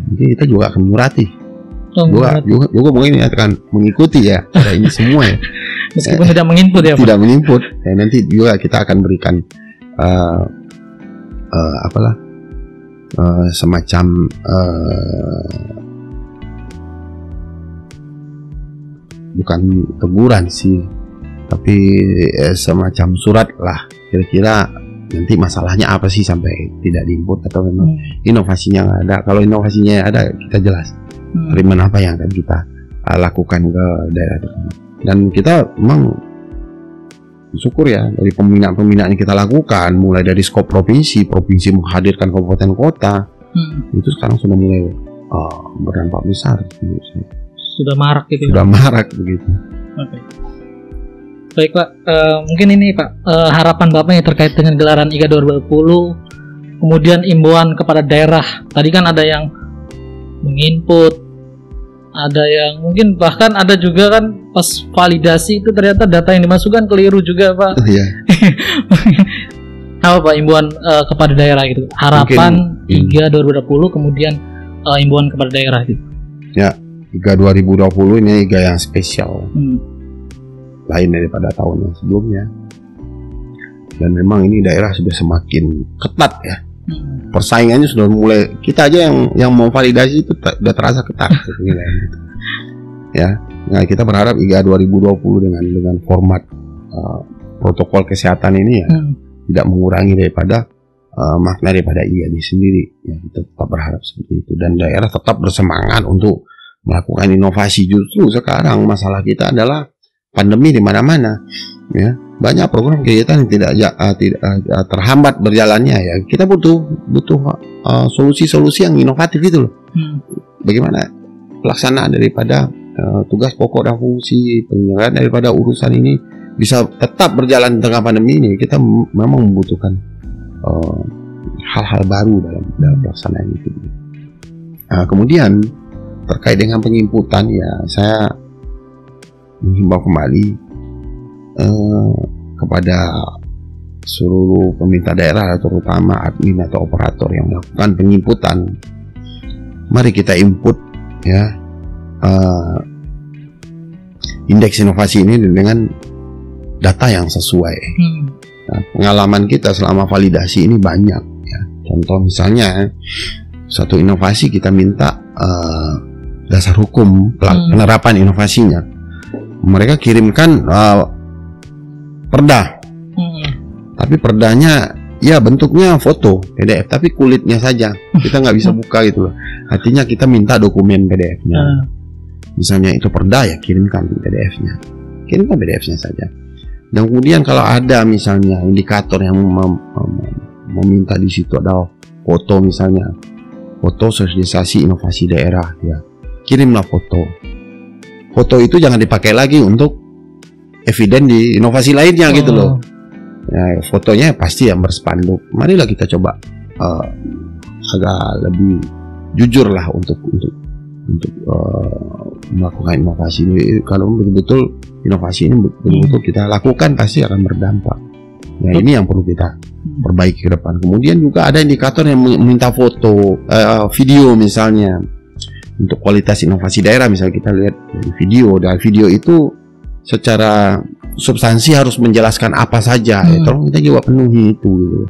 [SPEAKER 2] mungkin kita juga akan murati. Juga mungkin akan mengikuti ya ada ini semua ya.
[SPEAKER 1] Meskipun tidak menginput ya Pak?
[SPEAKER 2] Tidak menginput. Nanti juga kita akan berikan semacam bukan teguran sih, tapi semacam surat lah, kira-kira nanti masalahnya apa sih sampai tidak diinput, atau memang inovasinya nggak ada. Kalau inovasinya ada, kita jelas terima apa yang akan kita lakukan ke daerah tersebut. Dan kita memang syukur ya, dari pembinaan yang kita lakukan, mulai dari skop provinsi menghadirkan kabupaten kota, itu sekarang sudah mulai berdampak besar.
[SPEAKER 1] Sudah marak gitu.
[SPEAKER 2] Sudah marak begitu.
[SPEAKER 1] Oke. Baik Pak, mungkin ini Pak, harapan Bapak yang terkait dengan gelaran IGA 2020, kemudian imbauan kepada daerah. Tadi kan ada yang menginput, ada yang mungkin bahkan ada juga kan pas validasi itu ternyata data yang dimasukkan keliru juga Pak.
[SPEAKER 2] Iya.
[SPEAKER 1] Apa Pak imbauan kepada daerah gitu? Harapan IGA 2020, kemudian imbauan kepada daerah gitu.
[SPEAKER 2] Ya, IGA 2020 ini IGA yang spesial. Lain daripada tahun yang sebelumnya, dan memang ini daerah sudah semakin ketat ya. Persaingannya sudah mulai, kita aja yang mau validasi itu sudah terasa ketat gitu. Ya, nah kita berharap IGA 2020 dengan format protokol kesehatan ini ya tidak mengurangi daripada makna daripada IGA ini sendiri ya. Kita tetap berharap seperti itu, dan daerah tetap bersemangat untuk melakukan inovasi. Justru sekarang masalah kita adalah pandemi di mana-mana ya, banyak program kegiatan yang tidak terhambat berjalannya ya. Kita butuh solusi-solusi yang inovatif itu loh. Bagaimana pelaksanaan daripada tugas pokok dan fungsi penyelenggaraan daripada urusan ini bisa tetap berjalan di tengah pandemi ini. Kita memang membutuhkan hal-hal baru dalam pelaksanaan itu. Kemudian terkait dengan penginputan ya, saya menghimbau kembali kepada seluruh pemerintah daerah, terutama admin atau operator yang melakukan penginputan. Mari kita input ya indeks inovasi ini dengan data yang sesuai. Nah, pengalaman kita selama validasi ini banyak ya. Contoh misalnya satu inovasi kita minta dasar hukum penerapan inovasinya. Mereka kirimkan perda, tapi perdanya ya bentuknya foto PDF, tapi kulitnya saja kita nggak bisa buka gitu loh. Artinya kita minta dokumen PDF-nya. Misalnya itu perda ya kirimkan kirimkan PDF-nya saja. Dan kemudian kalau ada misalnya indikator yang meminta di situ ada foto, misalnya foto sosialisasi inovasi daerah ya, kirimlah foto itu jangan dipakai lagi untuk eviden di inovasi lainnya gitu loh. Ya, fotonya pasti yang berspanduk. Marilah kita coba agak lebih jujur lah untuk melakukan inovasi ini. Kalau betul-betul inovasi ini betul-betul kita lakukan, pasti akan berdampak. Nah ini yang perlu kita perbaiki ke depan. Kemudian juga ada indikator yang meminta foto, video misalnya. Untuk kualitas inovasi daerah, misalnya kita lihat dari video, dan video itu secara substansi harus menjelaskan apa saja, tolong kita juga penuhi itu gitu.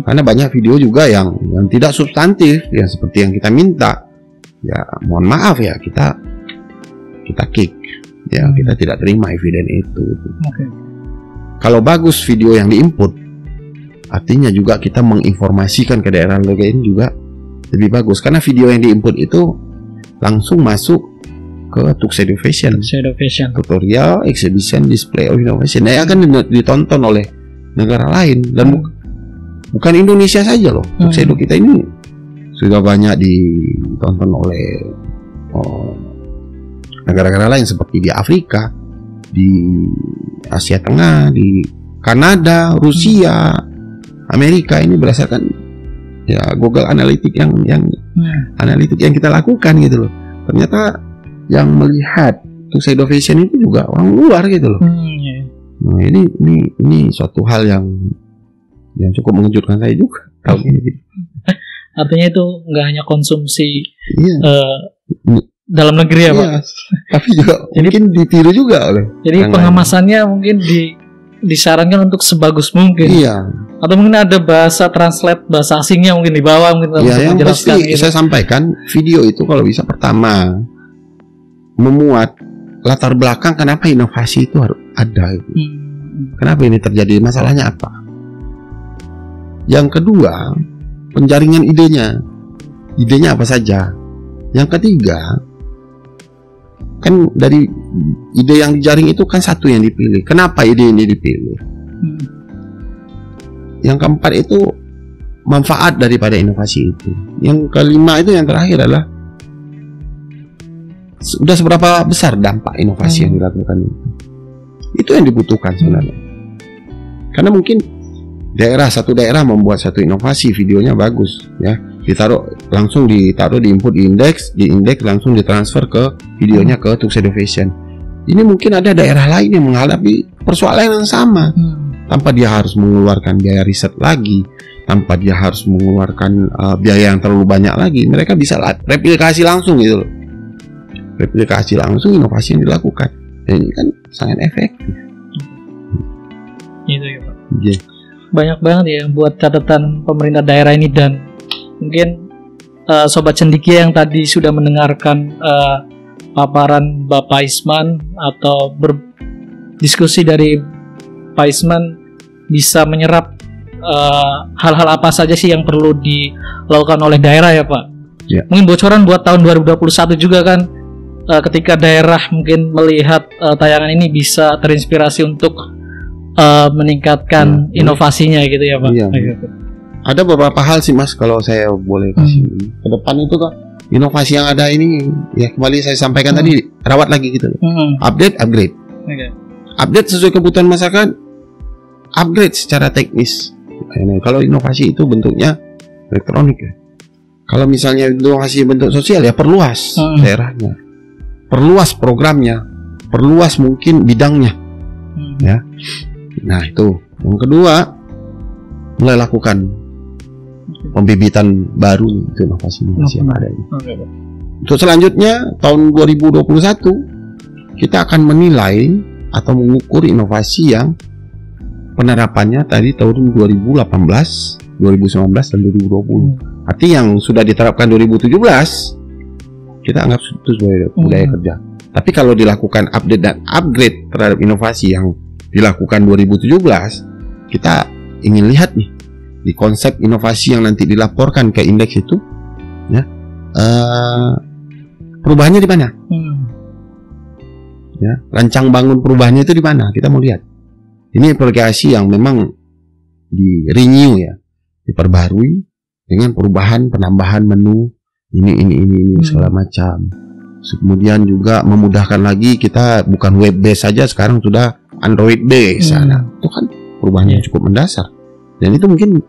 [SPEAKER 2] Karena banyak video juga yang tidak substantif, yang seperti yang kita minta, ya mohon maaf ya, kita kick, ya kita tidak terima eviden itu. Kalau bagus video yang diinput, artinya juga kita menginformasikan ke daerah lain juga lebih bagus, karena video yang diinput itu langsung masuk ke Tux Education, tutorial, exhibition, display of innovation. Nah, akan ditonton oleh negara lain, dan bukan Indonesia saja loh. Tux Edu kita ini sudah banyak ditonton oleh negara-negara lain seperti di Afrika, di Asia Tengah, di Kanada, Rusia, Amerika. Ini berdasarkan ya Google Analytics yang analitik yang kita lakukan gitu loh. Ternyata yang melihat Tux Education itu juga orang luar gitu loh. Nah, ini suatu hal yang cukup mengejutkan saya juga tahun ini.
[SPEAKER 1] Artinya itu nggak hanya konsumsi dalam negeri ya Pak,
[SPEAKER 2] tapi juga mungkin ditiru juga oleh.
[SPEAKER 1] Jadi pengemasannya mungkin disarankan untuk sebagus mungkin. Atau mungkin ada bahasa translate bahasa asingnya mungkin di bawah mungkin untuk
[SPEAKER 2] yang
[SPEAKER 1] menjelaskan.
[SPEAKER 2] Pasti saya sampaikan video itu kalau bisa pertama memuat latar belakang kenapa inovasi itu harus ada. Kenapa ini terjadi? Masalahnya apa? Yang kedua, penjaringan idenya. Idenya apa saja? Yang ketiga, kan dari ide yang dijaring itu kan satu yang dipilih. Kenapa ide ini dipilih? Yang keempat itu manfaat daripada inovasi itu. Yang kelima itu yang terakhir adalah sudah seberapa besar dampak inovasi yang dilakukan itu. Itu yang dibutuhkan sebenarnya. Karena mungkin satu daerah membuat satu inovasi, videonya bagus ya, langsung ditaruh di input di indeks langsung ditransfer ke videonya ke Tux Education. Ini mungkin ada daerah lain yang menghadapi persoalan yang sama, tanpa dia harus mengeluarkan biaya riset lagi, tanpa dia harus mengeluarkan biaya yang terlalu banyak lagi. Mereka bisa replikasi langsung gitu loh. Replikasi langsung inovasi yang dilakukan. Dan ini kan sangat efektif.
[SPEAKER 1] Gitu ya Pak. Banyak banget ya buat catatan pemerintah daerah ini, dan mungkin Sobat Cendekia yang tadi sudah mendengarkan paparan Bapak Isman atau berdiskusi dari Pak Isman bisa menyerap hal-hal apa saja sih yang perlu dilakukan oleh daerah ya Pak. Mungkin bocoran buat tahun 2021 juga kan, ketika daerah mungkin melihat tayangan ini bisa terinspirasi untuk meningkatkan inovasinya gitu ya Pak.
[SPEAKER 2] Ada beberapa hal sih Mas, kalau saya boleh kasih ke depan itu kan inovasi yang ada ini ya, kembali saya sampaikan tadi, rawat lagi gitu. Update. Update sesuai kebutuhan masyarakat, upgrade secara teknis. Nah, kalau inovasi itu bentuknya elektronik ya. Kalau misalnya inovasi bentuk sosial ya, perluas daerahnya, perluas programnya, perluas mungkin bidangnya ya. Nah itu. Yang kedua, mulai lakukan pembibitan baru itu inovasi yang ada ini. Untuk selanjutnya tahun 2021 kita akan menilai atau mengukur inovasi yang penerapannya tadi tahun 2018, 2019 dan 2020. Arti yang sudah diterapkan 2017 kita anggap itu sebagai budaya kerja. Tapi kalau dilakukan update dan upgrade terhadap inovasi yang dilakukan 2017, kita ingin lihat nih di konsep inovasi yang nanti dilaporkan ke indeks itu ya, perubahannya di mana ya, rancang bangun perubahannya itu di mana, kita mau lihat. Ini aplikasi yang memang di renew ya, diperbarui dengan perubahan penambahan menu ini segala macam. Kemudian juga memudahkan lagi, kita bukan web based saja, sekarang sudah Android based. Itu kan perubahannya cukup mendasar, dan itu mungkin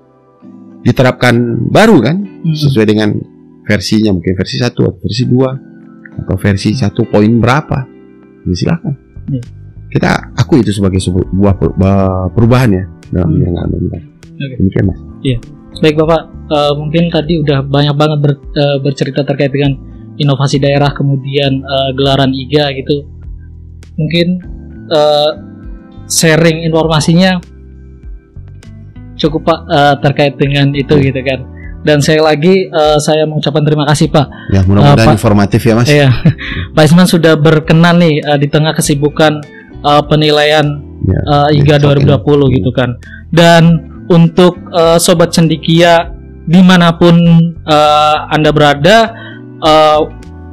[SPEAKER 2] diterapkan baru kan, sesuai dengan versinya, mungkin versi 1 atau versi 2 atau versi 1 poin berapa, ya silakan. Kita akui itu sebagai sebuah perubahan ya dalam penyelenggaraan pemerintahan. Demikian Mas.
[SPEAKER 1] Iya. Baik Bapak, mungkin tadi udah banyak banget bercerita terkait dengan inovasi daerah, kemudian gelaran IGA gitu. Mungkin sharing informasinya cukup Pak terkait dengan itu gitu kan. Dan saya mengucapkan terima kasih Pak.
[SPEAKER 2] Ya, mudah-mudahan informatif ya Mas.
[SPEAKER 1] Iya. Pak Isman sudah berkenan nih di tengah kesibukan penilaian IGA 2020 gitu kan. Dan untuk Sobat Cendikia dimanapun Anda berada,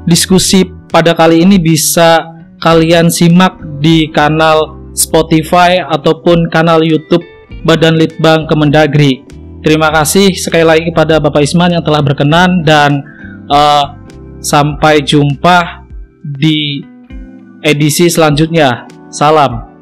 [SPEAKER 1] diskusi pada kali ini bisa kalian simak di kanal Spotify ataupun kanal YouTube Badan Litbang Kemendagri. Terima kasih sekali lagi kepada Bapak Isman yang telah berkenan, dan sampai jumpa di edisi selanjutnya. Salam.